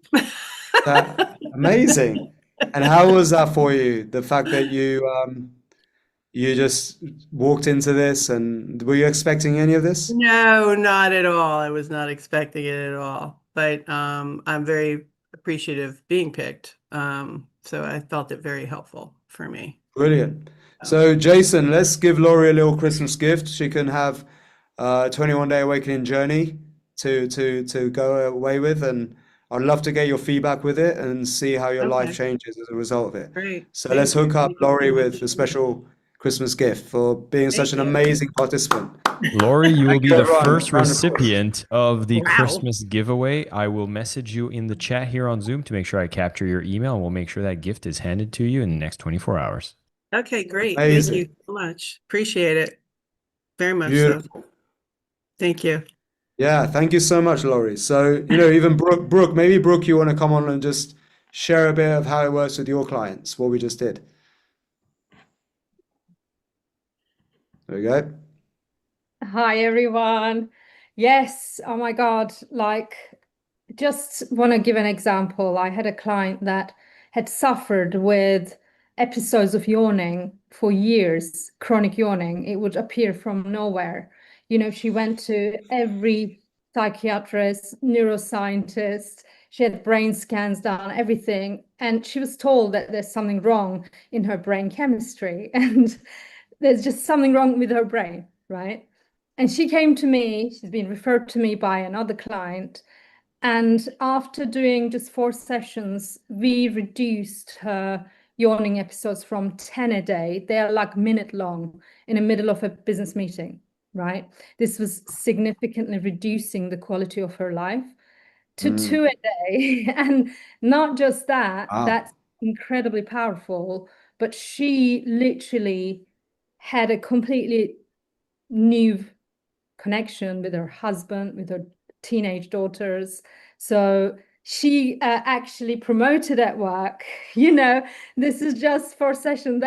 B: Amazing. And how was that for you? The fact that you just walked into this, and were you expecting any of this?
D: No, not at all. I was not expecting it at all. But I'm very appreciative of being picked. So I felt it very helpful for me.
B: Brilliant. So Jason, let's give Laurie a little Christmas gift. She can have a 21-day awakening journey to go away with, and I'd love to get your feedback with it and see how your life
D: Okay.
B: changes as a result of it.
D: Great.
B: So
D: Thank
B: let's
D: you.
B: hook up
D: Thank you
B: Laurie
D: so
B: with
D: much.
B: a special Christmas gift for being such an
D: Thank you.
B: amazing participant.
C: Lori, you will be
B: you,
C: the
B: everyone.
C: first
B: Round of applause.
C: recipient of the
D: Wow.
C: Christmas giveaway. I will message you in the chat here on Zoom to make sure I capture your email, and we'll make sure that gift is handed to you in the next 24 hours.
D: Okay, great.
B: Amazing.
D: Thank you so much. Appreciate it. Very much
B: Beautiful.
D: so. Thank you.
B: Yeah, thank you so much, Laurie. So, even Brooke, maybe Brooke, you want to come on and just share a bit of how it works with your clients, what we just did. There we go.
F: Hi everyone. Yes, oh my God, just want to give an example. I had a client that had suffered with episodes of yawning for years, chronic yawning. It would appear from nowhere. She went to every psychiatrist, neuroscientist, she had brain scans done, everything, and she was told that there's something wrong in her brain chemistry and there's just something wrong with her brain, right? And she came to me, she's been referred to me by another client. And after doing just 4 sessions, we reduced her yawning episodes from 10 a day. They are like minute long in the middle of a business meeting, right? This was significantly reducing the quality of her life to 2 a day. And not just that,
B: Wow.
F: that's incredibly powerful, but she literally had a completely new connection with her husband, with her teenage daughters. So she actually promoted at work. This is just 4 sessions.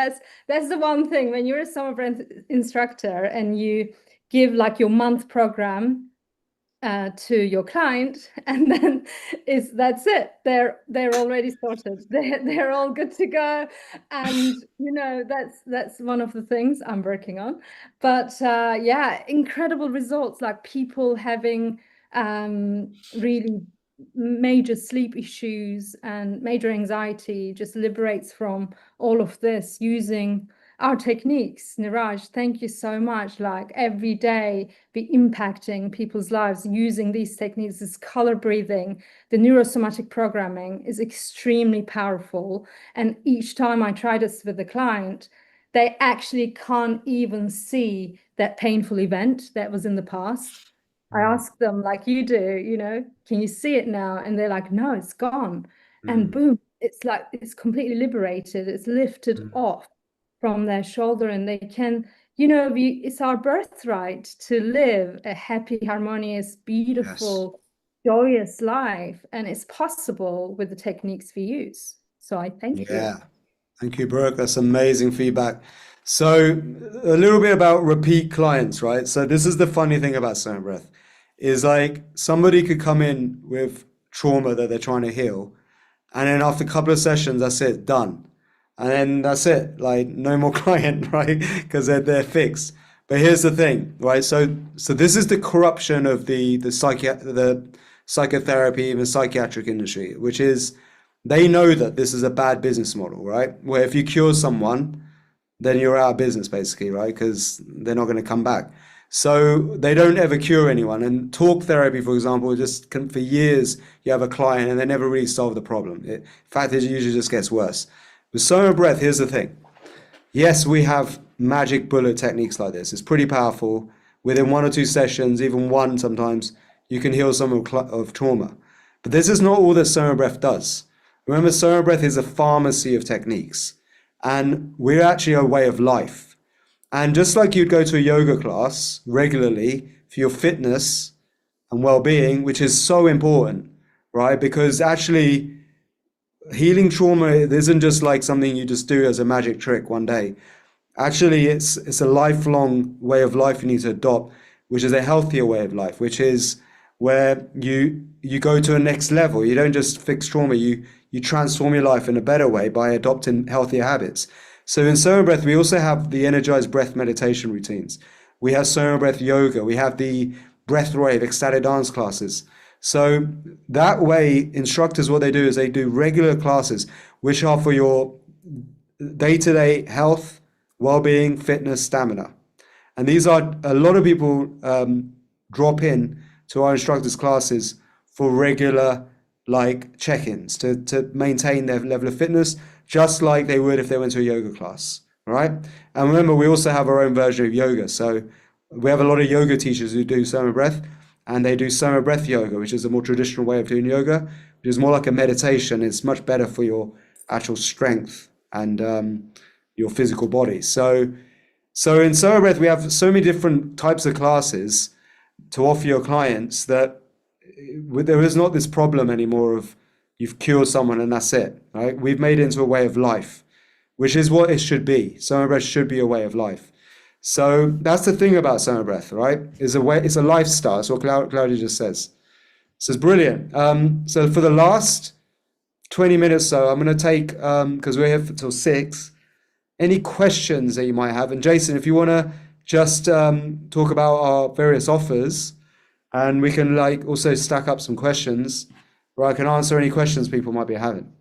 F: That's the one thing when you're a SOMA Breath instructor and you give like your month program, to your client, and then that's it. They're already sorted. They're all good to go, and that's one of the things I'm working on. But yeah, incredible results, like people having really major sleep issues and major anxiety just liberates from all of this using our techniques. Niraj, thank you so much. Like every day be impacting people's lives using these techniques. This color breathing, the neurosomatic programming is extremely powerful. And each time I try this with a client, they actually can't even see that painful event that was in the past. I ask them, like you do, can you see it now? And they're like, no, it's gone. And boom, it's like it's completely liberated. It's lifted off from their shoulder, and they can, it's our birthright to live a happy, harmonious, beautiful, joyous life. And it's possible with the techniques we use. So I thank you.
B: Yeah. Thank you, Brooke. That's amazing feedback. So a little bit about repeat clients, right? So this is the funny thing about SOMA Breath is like somebody could come in with trauma that they're trying to heal, and then after a couple of sessions, that's it, done. And then that's it, like no more client, right? Because they're fixed. But here's the thing, right? So this is the corruption of the psychotherapy, even psychiatric industry, which is they know that this is a bad business model, right? Where if you cure someone, then you're out of business, basically, right? Because they're not going to come back. So they don't ever cure anyone. And talk therapy, for example, just for years, you have a client and they never really solve the problem. In fact, it usually just gets worse. With SOMA Breath, here's the thing. Yes, we have magic bullet techniques like this. It's pretty powerful. Within 1 or 2 sessions, even one sometimes, you can heal someone of trauma. But this is not all that SOMA Breath does. Remember, SOMA Breath is a pharmacy of techniques. And we're actually a way of life. And just like you'd go to a yoga class regularly for your fitness and well-being, which is so important, right? Because actually healing trauma isn't just like something you just do as a magic trick one day. Actually, it's a lifelong way of life you need to adopt, which is a healthier way of life, which is where you go to a next level. You don't just fix trauma, you transform your life in a better way by adopting healthier habits. So in SOMA Breath, we also have the energized breath meditation routines. We have SOMA Breath yoga. We have the breath wave, ecstatic dance classes. So that way, instructors, what they do is they do regular classes, which are for your day-to-day health, well-being, fitness, stamina. And these are, a lot of people drop in to our instructors' classes for regular like check-ins to maintain their level of fitness, just like they would if they went to a yoga class, right? And remember, we also have our own version of yoga. So we have a lot of yoga teachers who do SOMA Breath, and they do SOMA Breath yoga, which is a more traditional way of doing yoga, which is more like a meditation. It's much better for your actual strength and your physical body. So in SOMA Breath, we have so many different types of classes to offer your clients that there is not this problem anymore of you've cured someone and that's it, right? We've made it into a way of life, which is what it should be. SOMA Breath should be a way of life. So that's the thing about SOMA Breath, right? It's a lifestyle. That's what Claudia just says. So it's brilliant. So for the last 20 minutes or so, I'm going to take, because we're here till 6, any questions that you might have. And Jason, if you want to just talk about our various offers, and we can like also stack up some questions where I can answer any questions people might be having.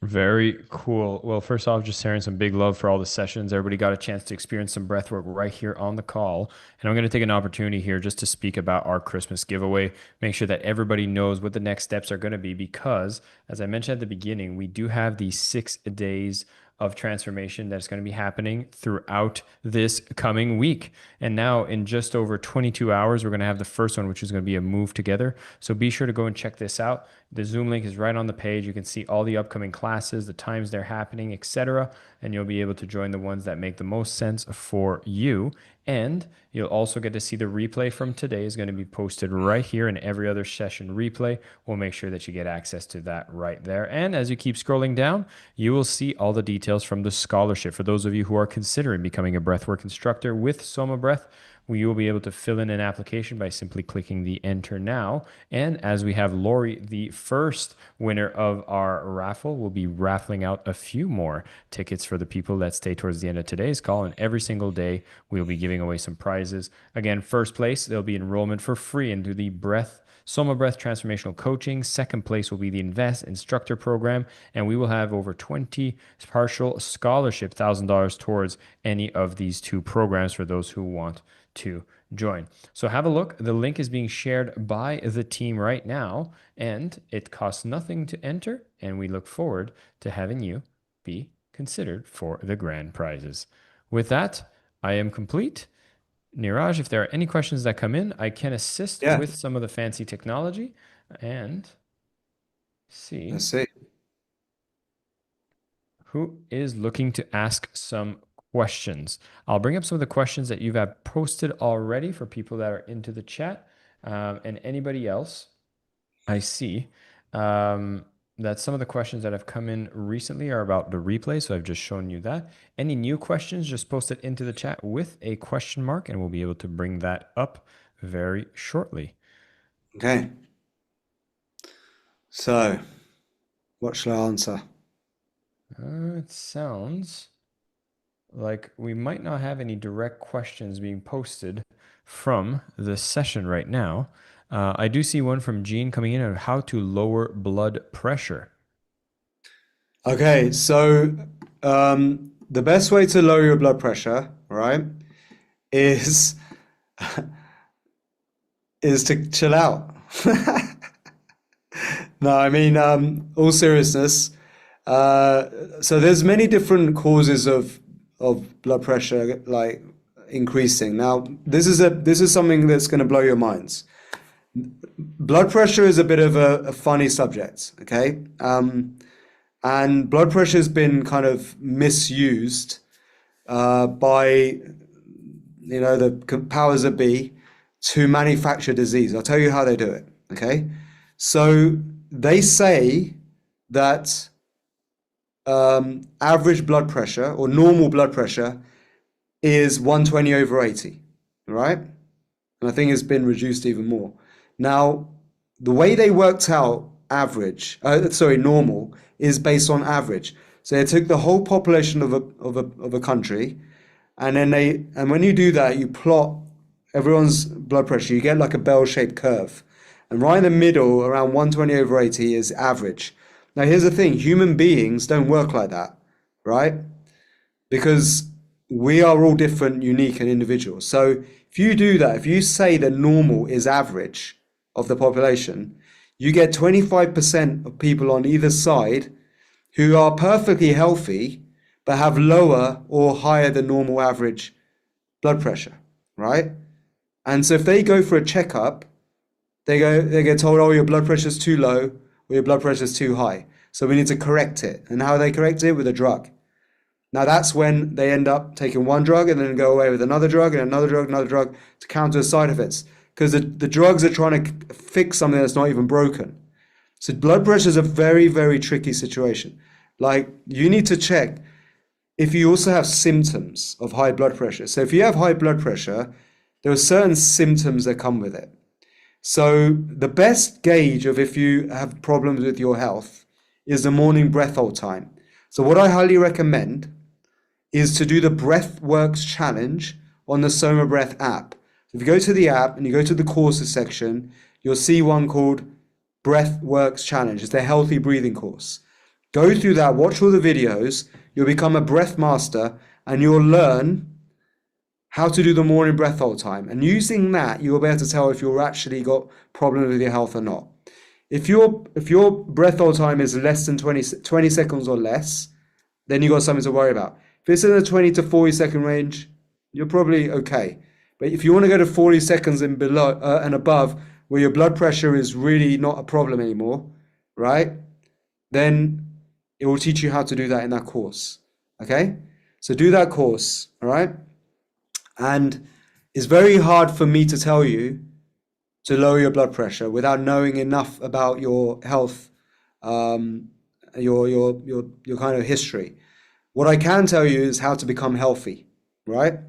C: Very cool. Well, first off, just sharing some big love for all the sessions. Everybody got a chance to experience some breath work right here on the call. And I'm going to take an opportunity here just to speak about our Christmas giveaway. Make sure that everybody knows what the next steps are going to be, because as I mentioned at the beginning, we do have these 6 days of transformation that's going to be happening throughout this coming week. And now in just over 22 hours, we're going to have the first one, which is going to be a move together. So be sure to go and check this out. The Zoom link is right on the page. You can see all the upcoming classes, the times they're happening, etc. And you'll be able to join the ones that make the most sense for you. And you'll also get to see the replay from today is going to be posted right here, and every other session replay. We'll make sure that you get access to that right there. And as you keep scrolling down, you will see all the details from the scholarship. For those of you who are considering becoming a breathwork instructor with SOMA Breath, You will be able to fill in an application by simply clicking the enter now. And as we have Lori, the first winner of our raffle, will be raffling out a few more tickets for the people that stay towards the end of today's call. And every single day, we'll be giving away some prizes. Again, first place, there'll be enrollment for free into the SOMA Breath Transformational Coaching. Second place will be the Invest Instructor Program, and we will have over 20 partial scholarship, $1,000 towards any of these two programs for those who want to join. So have a look. The link is being shared by the team right now, and it costs nothing to enter, and we look forward to having you be considered for the grand prizes. With that, I am complete. Niraj, if there are any questions that come in, I can assist with some of the fancy technology and see
B: Let's see.
C: who is looking to ask some questions. I'll bring up some of the questions that you've had posted already for people that are into the chat, and anybody else. I see that some of the questions that have come in recently are about the replay, so I've just shown you that. Any new questions, just post it into the chat with a question mark, and we'll be able to bring that up very shortly.
B: Okay. So, what shall I answer?
C: It sounds like we might not have any direct questions being posted from the session right now. I do see one from Gene coming in on how to lower blood pressure.
B: Okay, so the best way to lower your blood pressure, right, is to chill out. No, I mean, all seriousness. So there's many different causes of blood pressure like increasing. Now, this is something that's going to blow your minds. Blood pressure is a bit of a funny subject, okay? And blood pressure has been kind of misused by the powers that be to manufacture disease. I'll tell you how they do it, okay? So they say that average blood pressure or normal blood pressure is 120/80, right? And I think it's been reduced even more. Now, the way they worked out normal is based on average. So they took the whole population of a country, and when you do that, you plot everyone's blood pressure. You get like a bell-shaped curve, and right in the middle, around 120/80, is average. Now, here's the thing: human beings don't work like that, right? Because we are all different, unique, and individual. So if you do that, if you say that normal is average of the population, you get 25% of people on either side who are perfectly healthy but have lower or higher than normal average blood pressure, right? And so if they go for a checkup, they get told, oh, your blood pressure is too low or your blood pressure is too high. So we need to correct it. And how they correct it? With a drug. Now that's when they end up taking one drug and then go away with another drug and another drug to counter the side effects. Because the drugs are trying to fix something that's not even broken. So blood pressure is a very, very tricky situation. Like, you need to check if you also have symptoms of high blood pressure. So if you have high blood pressure, there are certain symptoms that come with it. So the best gauge of if you have problems with your health is the morning breath hold time. So what I highly recommend is to do the Breathworks challenge on the SOMA Breath app. If you go to the app and you go to the courses section, you'll see one called Breathworks Challenge. It's the healthy breathing course. Go through that, watch all the videos, you'll become a breath master, and you'll learn how to do the morning breath hold time. And using that, you'll be able to tell if you've actually got problems with your health or not. If your breath hold time is less than 20 seconds or less, then you've got something to worry about. If it's in the 20 to 40 second range, you're probably okay. But if you want to go to 40 seconds and below and above, where your blood pressure is really not a problem anymore, right? Then it will teach you how to do that in that course. Okay? So do that course, all right? And it's very hard for me to tell you to lower your blood pressure without knowing enough about your health, your kind of history. What I can tell you is how to become healthy, right?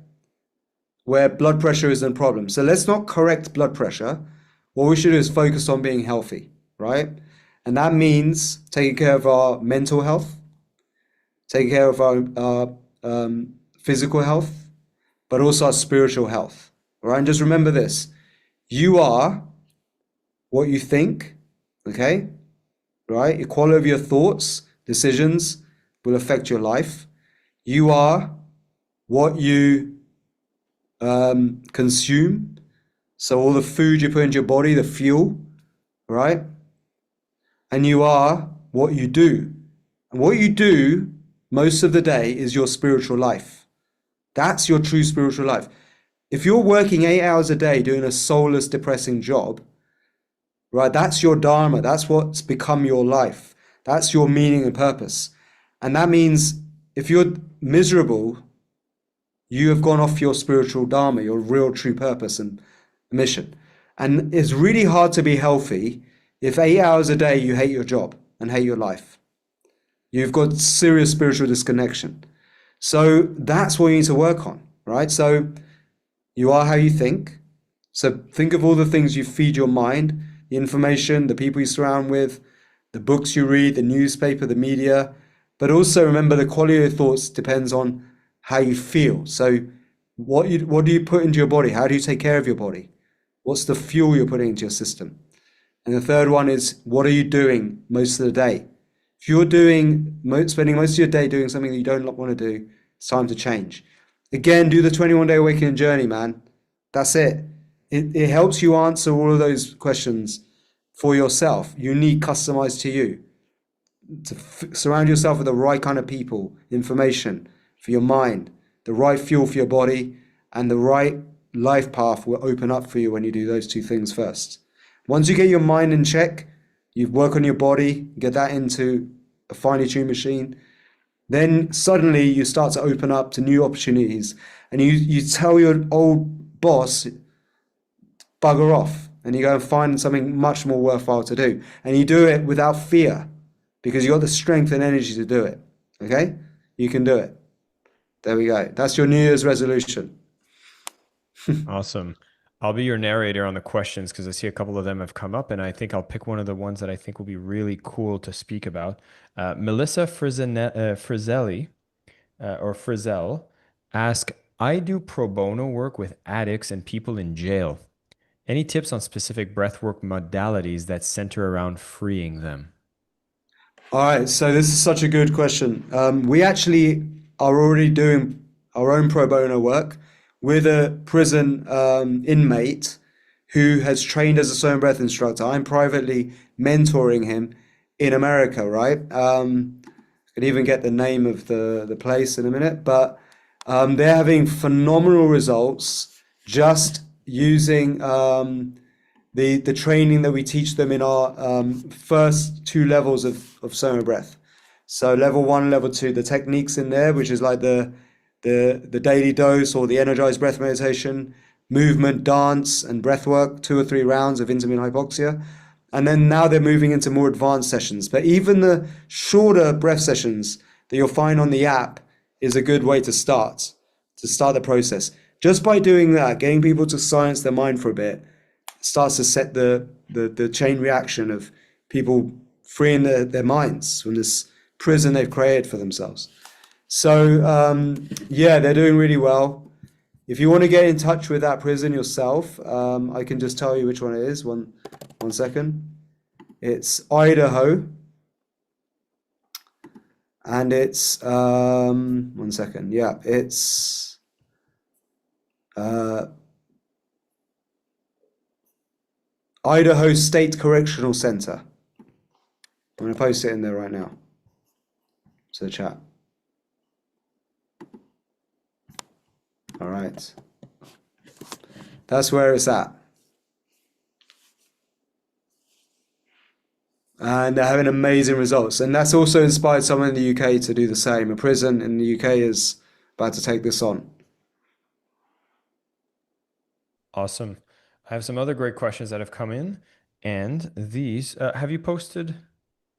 B: where blood pressure isn't a problem. So let's not correct blood pressure. What we should do is focus on being healthy, right? And that means taking care of our mental health, taking care of our physical health, but also our spiritual health, right? And just remember this, you are what you think, okay? Right? The quality of your thoughts, decisions will affect your life. You are what you consume. So all the food you put into your body, the fuel, right? And you are what you do. And what you do most of the day is your spiritual life. That's your true spiritual life. If you're working 8 hours a day doing a soulless, depressing job, right, that's your dharma. That's what's become your life. That's your meaning and purpose. And that means if you're miserable, you have gone off your spiritual dharma, your real true purpose and mission. And it's really hard to be healthy if 8 hours a day you hate your job and hate your life. You've got serious spiritual disconnection. So that's what you need to work on, right? So you are how you think. So think of all the things you feed your mind, the information, the people you surround with, the books you read, the newspaper, the media. But also remember the quality of your thoughts depends on how you feel. So what do you put into your body? How do you take care of your body? What's the fuel you're putting into your system? And the third one is, what are you doing most of the day? If you're spending most of your day doing something that you don't want to do, it's time to change. Again, do the 21-day awakening journey, man. That's it. It helps you answer all of those questions for yourself, unique, customized to you. To surround yourself with the right kind of people, information for your mind, the right fuel for your body, and the right life path will open up for you when you do those two things first. Once you get your mind in check, you work on your body, get that into a finely tuned machine, then suddenly you start to open up to new opportunities, and you tell your old boss, bugger off, and you go and find something much more worthwhile to do. And you do it without fear because you got the strength and energy to do it. Okay? You can do it. There we go. That's your New Year's resolution.
C: Awesome. I'll be your narrator on the questions because I see a couple of them have come up, and I think I'll pick one of the ones that I think will be really cool to speak about. Melissa Frizzell ask, I do pro bono work with addicts and people in jail. Any tips on specific breathwork modalities that center around freeing them?
B: All right, so this is such a good question. We actually are already doing our own pro bono work with a prison inmate who has trained as a SOMA Breath instructor. I'm privately mentoring him in America, right? I can even get the name of the place in a minute, but they're having phenomenal results just using the training that we teach them in our first 2 levels of SOMA Breath. So level 1, level 2, the techniques in there, which is like the daily dose or the energized breath meditation, movement, dance, and breath work, 2 or 3 rounds of intermittent hypoxia. And then now they're moving into more advanced sessions. But even the shorter breath sessions that you'll find on the app is a good way to start the process. Just by doing that, getting people to silence their mind for a bit, starts to set the chain reaction of people freeing their minds from this prison they've created for themselves. So yeah, they're doing really well. If you want to get in touch with that prison yourself, I can just tell you which one it is. One second. It's Idaho. And it's, one second. Yeah, it's Idaho State Correctional Center. I'm going to post it in there right now to the chat. All right. That's where it's at. And they're having amazing results. And that's also inspired someone in the UK to do the same. A prison in the UK is about to take this on.
C: Awesome. I have some other great questions that have come in. And these, have you posted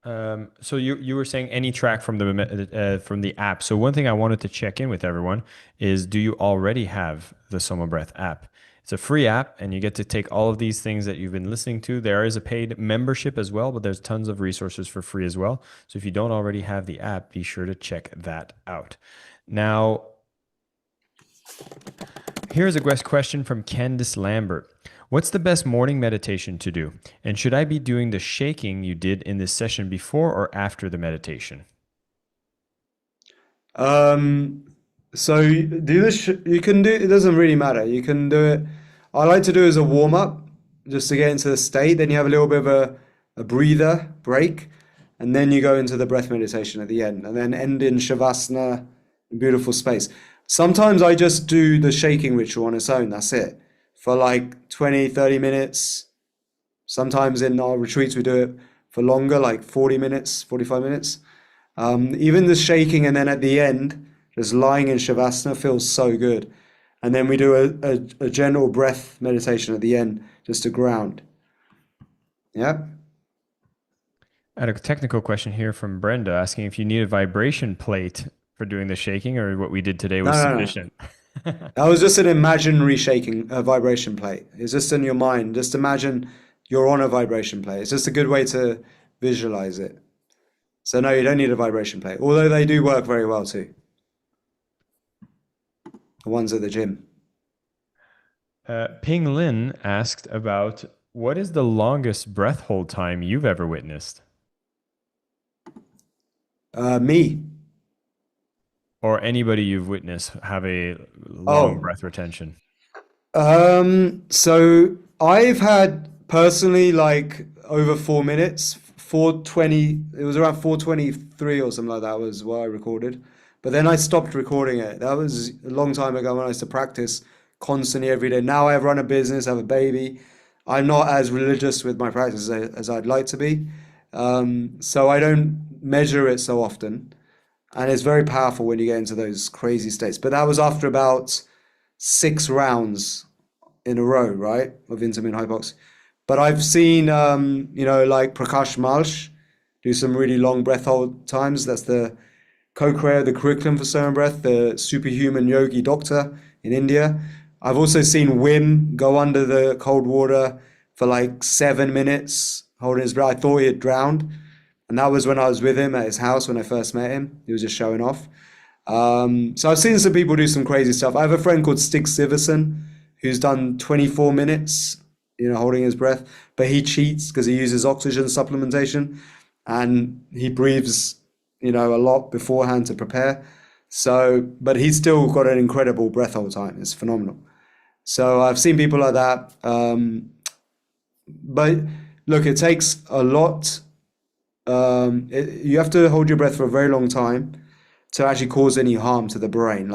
C: So you were saying any track from the app. So one thing I wanted to check in with everyone is, do you already have the Soma Breath app? It's a free app, and you get to take all of these things that you've been listening to. There is a paid membership as well, but there's tons of resources for free as well. So if you don't already have the app, be sure to check that out. Now, here's a question from Candice Lambert. What's the best morning meditation to do? And should I be doing the shaking you did in this session before or after the meditation?
B: So do this. You can do. It doesn't really matter. You can do it. I like to do it as a warm up, just to get into the state. Then you have a little bit of a breather break, and then you go into the breath meditation at the end, and then end in shavasana, beautiful space. Sometimes I just do the shaking ritual on its own. That's it, for like 20, 30 minutes. Sometimes in our retreats we do it for longer, like 40 minutes, 45 minutes. Even the shaking, and then at the end, just lying in shavasana feels so good. And then we do a general breath meditation at the end, just to ground. Yeah.
C: I had a technical question here from Brenda asking if you need a vibration plate for doing the shaking, or what we did today was
B: No.
C: sufficient.
B: That was just an imaginary shaking, a vibration plate. It's just in your mind. Just imagine you're on a vibration plate. It's just a good way to visualize it. So no, you don't need a vibration plate, although they do work very well too. The ones at the gym.
C: Ping Lin asked about, what is the longest breath hold time you've ever witnessed?
B: Me.
C: Or anybody you've witnessed have a long breath retention?
B: So I've had personally like over 4 minutes, 4:20. It was around 4:23 or something like that was what I recorded. But then I stopped recording it. That was a long time ago when I used to practice constantly every day. Now I run a business, have a baby. I'm not as religious with my practice as I'd like to be. So I don't measure it so often. And it's very powerful when you get into those crazy states. But that was after about 6 rounds in a row, right, of intermittent hypoxia. But I've seen, like Prakash Malsh do some really long breath hold times. That's the co-creator of the curriculum for SOMA Breath, the superhuman yogi doctor in India. I've also seen Wim go under the cold water for like 7 minutes, holding his breath. I thought he had drowned. And that was when I was with him at his house when I first met him. He was just showing off. So I've seen some people do some crazy stuff. I have a friend called Stig Siversen who's done 24 minutes, holding his breath, but he cheats because he uses oxygen supplementation and he breathes, a lot beforehand to prepare. So, but he's still got an incredible breath hold time. It's phenomenal. So I've seen people like that. But look, it takes a lot. You have to hold your breath for a very long time to actually cause any harm to the brain.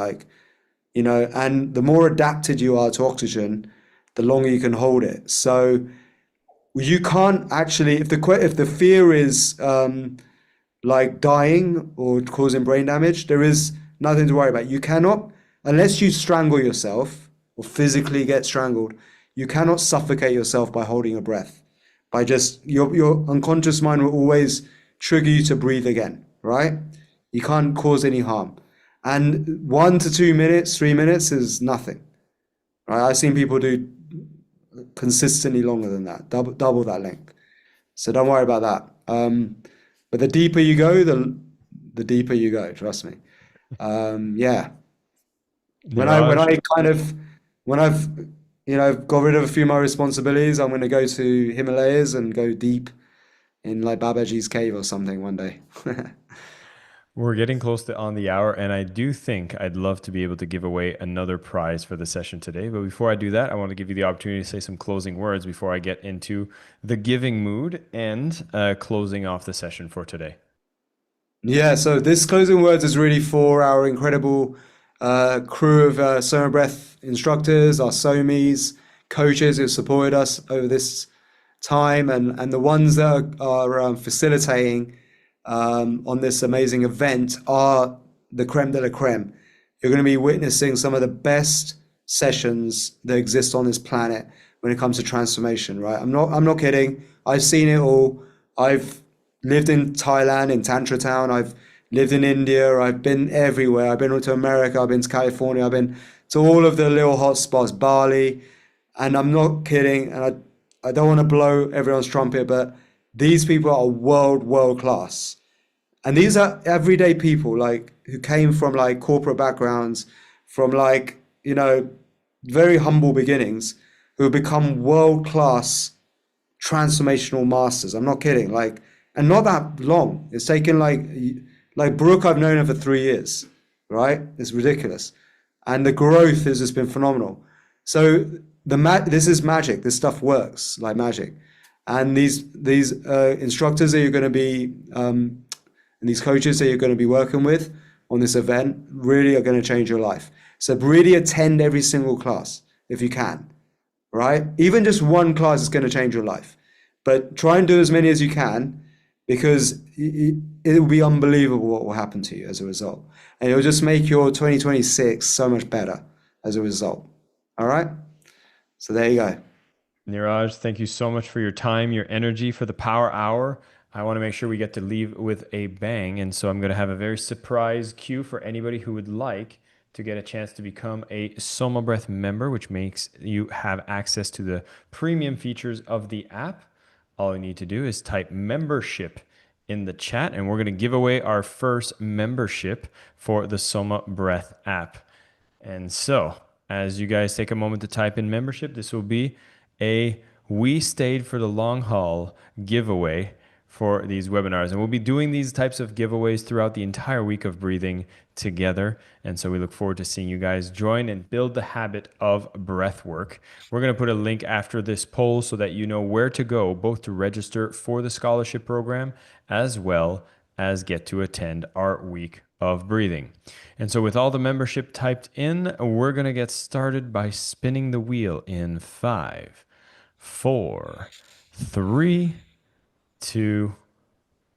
B: And the more adapted you are to oxygen, the longer you can hold it. So you can't actually, if the fear is like dying or causing brain damage, there is nothing to worry about. You cannot, unless you strangle yourself or physically get strangled, you cannot suffocate yourself by holding your breath. By just, your unconscious mind will always trigger you to breathe again, right? You can't cause any harm. And 1 to 2 minutes, 3 minutes is nothing, right? I've seen people do consistently longer than that, double that length. So don't worry about that. But the deeper you go, the deeper you go, trust me. Yeah. When I've got rid of a few of my responsibilities, I'm going to go to Himalayas and go deep in like Babaji's cave or something one day.
C: We're getting close to on the hour, and I do think I'd love to be able to give away another prize for the session today. But before I do that, I want to give you the opportunity to say some closing words before I get into the giving mood and closing off the session for today.
B: Yeah, so this closing words is really for our incredible crew of SOMA Breath instructors, our SOMIs, coaches who have supported us over this time, and the ones that are facilitating on this amazing event are the creme de la creme. You're going to be witnessing some of the best sessions that exist on this planet when it comes to transformation, right? I'm not kidding. I've seen it all. I've lived in Thailand, in Tantra Town. I've lived in India. I've been everywhere. I've been to America. I've been to California. I've been to all of the little hot spots, Bali. And I'm not kidding. And I don't want to blow everyone's trumpet, but these people are world class. And these are everyday people like who came from like corporate backgrounds, from like, very humble beginnings, who have become world class transformational masters. I'm not kidding. Like, and not that long. It's taken like Brooke, I've known her for 3 years, right? It's ridiculous. And the growth has just been phenomenal. So this is magic. This stuff works like magic. And these instructors that you're going to be and these coaches that you're going to be working with on this event really are going to change your life. So really attend every single class if you can, right? Even just one class is going to change your life. But try and do as many as you can, because it will be unbelievable what will happen to you as a result. And it'll just make your 2026 so much better as a result. All right? So there you go.
C: Niraj, thank you so much for your time, your energy, for the power hour. I want to make sure we get to leave with a bang. And so I'm going to have a very surprise cue for anybody who would like to get a chance to become a SOMA Breath member, which makes you have access to the premium features of the app. All you need to do is type membership in the chat, and we're going to give away our first membership for the SOMA Breath app. And so, as you guys take a moment to type in membership, this will be a We Stayed for the Long Haul giveaway for these webinars. And we'll be doing these types of giveaways throughout the entire week of breathing together. And so we look forward to seeing you guys join and build the habit of breath work. We're going to put a link after this poll so that you know where to go, both to register for the scholarship program as well as get to attend our week of breathing. And so with all the membership typed in, we're going to get started by spinning the wheel in 5, 4, 3, 2,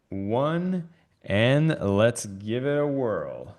C: 1, and let's give it a whirl.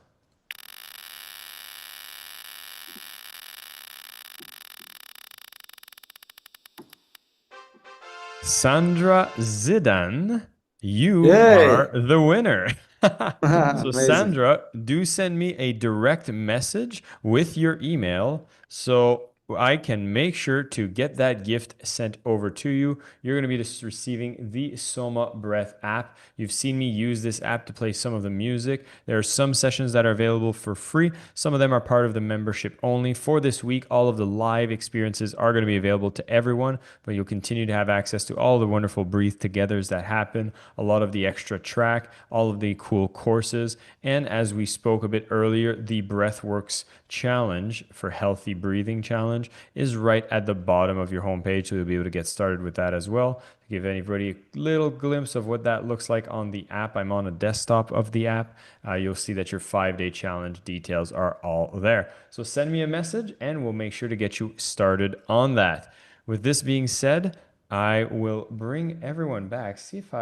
C: Sandra Zidan, you
B: Yay.
C: are the winner. So
B: Amazing.
C: Sandra, do send me a direct message with your email so I can make sure to get that gift sent over to you. You're going to be just receiving the SOMA Breath app. You've seen me use this app to play some of the music. There are some sessions that are available for free. Some of them are part of the membership only. For this week, all of the live experiences are going to be available to everyone, but you'll continue to have access to all the wonderful breathe togethers that happen, a lot of the extra track, all of the cool courses, and as we spoke a bit earlier, the Breathworks challenge for healthy breathing challenge is right at the bottom of your homepage, so you'll be able to get started with that as well. To give anybody a little glimpse of what that looks like on the app, I'm on a desktop of the app. You'll see that your 5-day challenge details are all there. So send me a message and we'll make sure to get you started on that. With this being said, I will bring everyone back. See if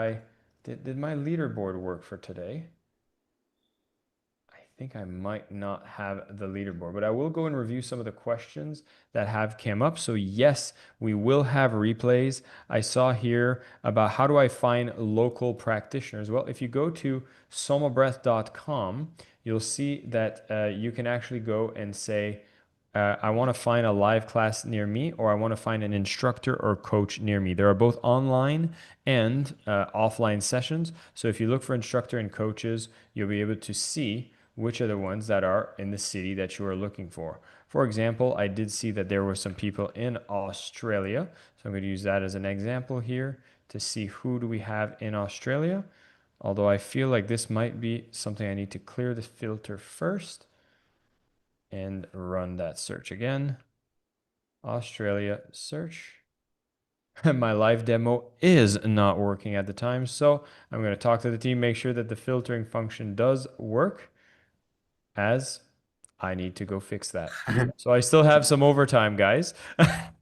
C: did my leaderboard work for today? I think I might not have the leaderboard, but I will go and review some of the questions that have come up. So yes, we will have replays. I saw here about how do I find local practitioners. Well, if you go to somabreath.com, you'll see that you can actually go and say, I want to find a live class near me, or I want to find an instructor or coach near me. There are both online and offline sessions. So if you look for instructor and coaches, you'll be able to see which are the ones that are in the city that you are looking for. For example, I did see that there were some people in Australia. So I'm going to use that as an example here to see who do we have in Australia. Although I feel like this might be something I need to clear the filter first and run that search again. Australia search. My live demo is not working at the time, so I'm going to talk to the team, make sure that the filtering function does work, as I need to go fix that. So I still have some overtime, guys.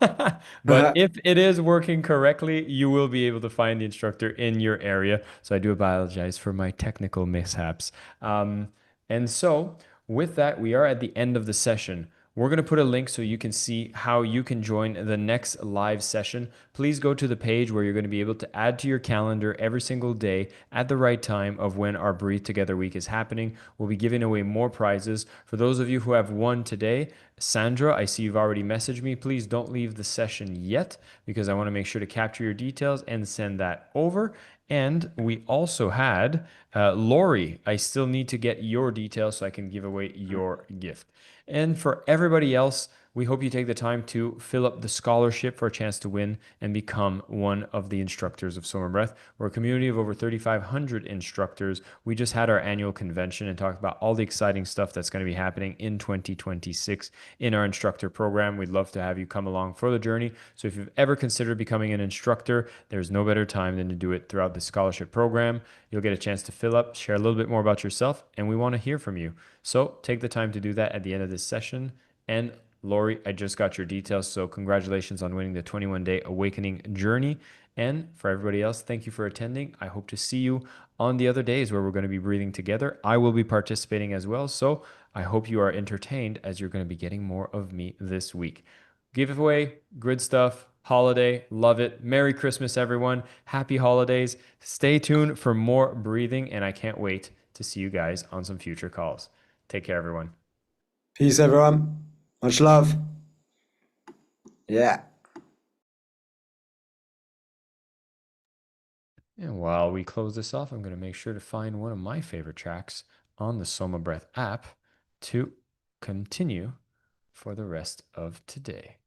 C: But if it is working correctly, you will be able to find the instructor in your area. So I do apologize for my technical mishaps. And so with that, we are at the end of the session. We're going to put a link so you can see how you can join the next live session. Please go to the page where you're going to be able to add to your calendar every single day at the right time of when our Breathe Together week is happening. We'll be giving away more prizes. For those of you who have won today, Sandra, I see you've already messaged me. Please don't leave the session yet because I want to make sure to capture your details and send that over. And we also had Lori. I still need to get your details so I can give away your gift. And for everybody else, we hope you take the time to fill up the scholarship for a chance to win and become one of the instructors of SOMA Breath. We're a community of over 3,500 instructors. We just had our annual convention and talked about all the exciting stuff that's going to be happening in 2026 in our instructor program. We'd love to have you come along for the journey. So if you've ever considered becoming an instructor, there's no better time than to do it throughout the scholarship program. You'll get a chance to fill up, share a little bit more about yourself, and we want to hear from you. So take the time to do that at the end of this session. And Lori, I just got your details, so congratulations on winning the 21-day awakening journey. And for everybody else, thank you for attending. I hope to see you on the other days where we're going to be breathing together. I will be participating as well, so I hope you are entertained as you're going to be getting more of me this week. Giveaway, good stuff, holiday, love it. Merry Christmas, everyone. Happy holidays. Stay tuned for more breathing, and I can't wait to see you guys on some future calls. Take care, everyone.
B: Peace, everyone. Much love. Yeah.
C: And while we close this off, I'm going to make sure to find one of my favorite tracks on the SOMA Breath app to continue for the rest of today.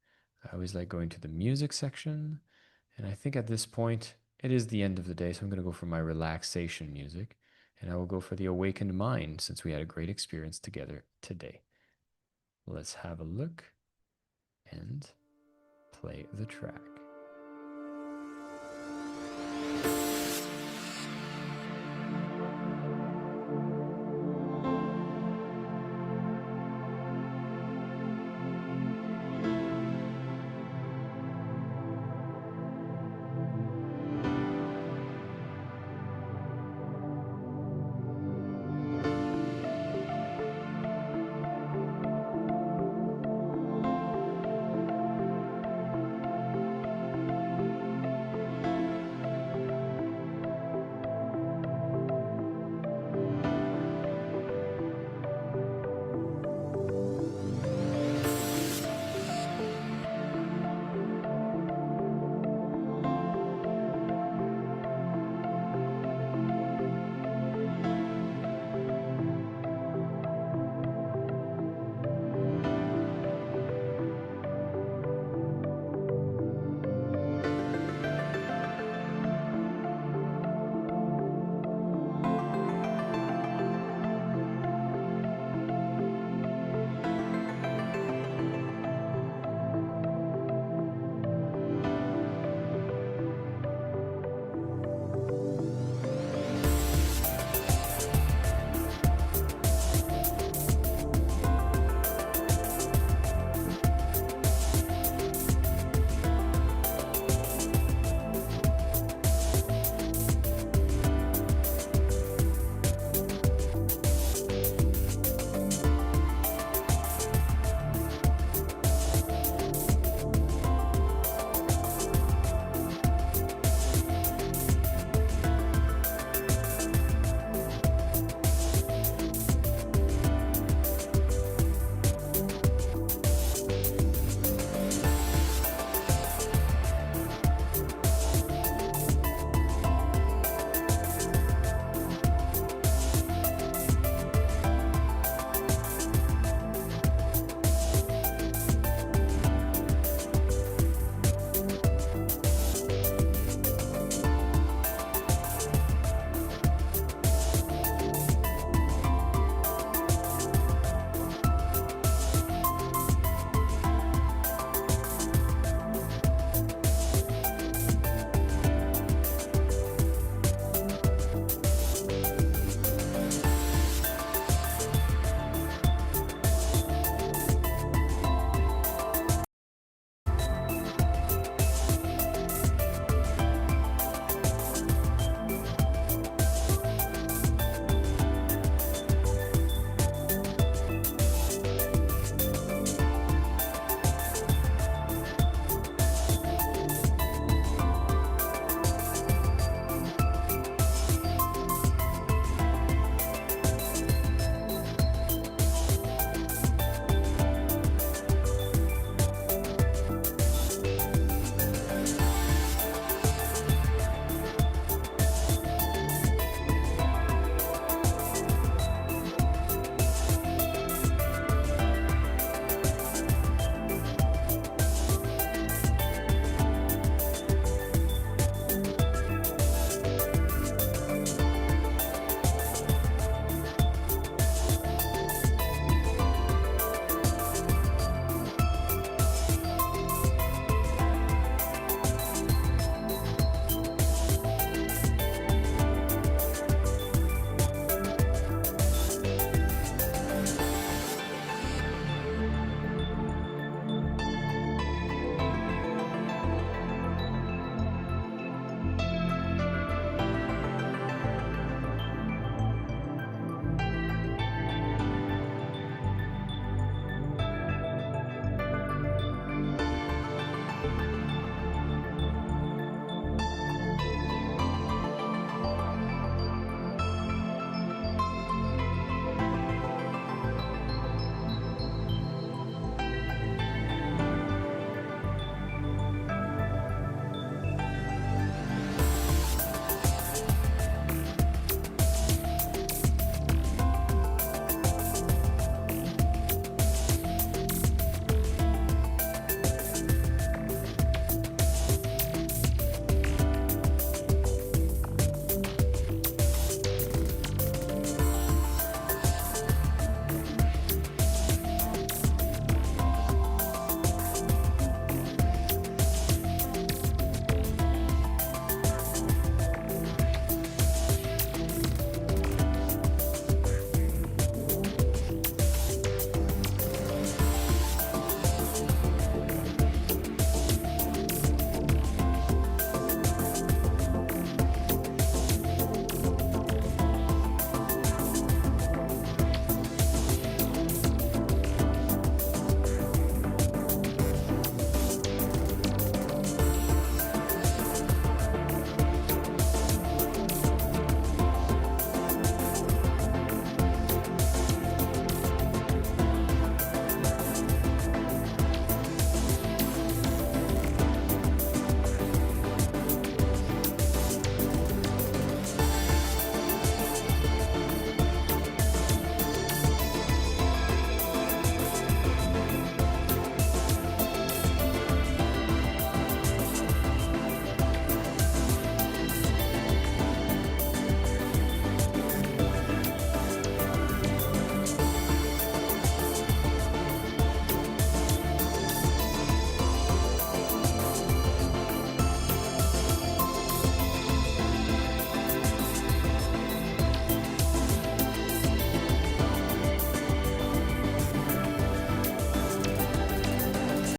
C: I always like going to the music section, and I think at this point, it is the end of the day, so I'm going to go for my relaxation music, and I will go for the awakened mind since we had a great experience together today. Let's have a look and play the track.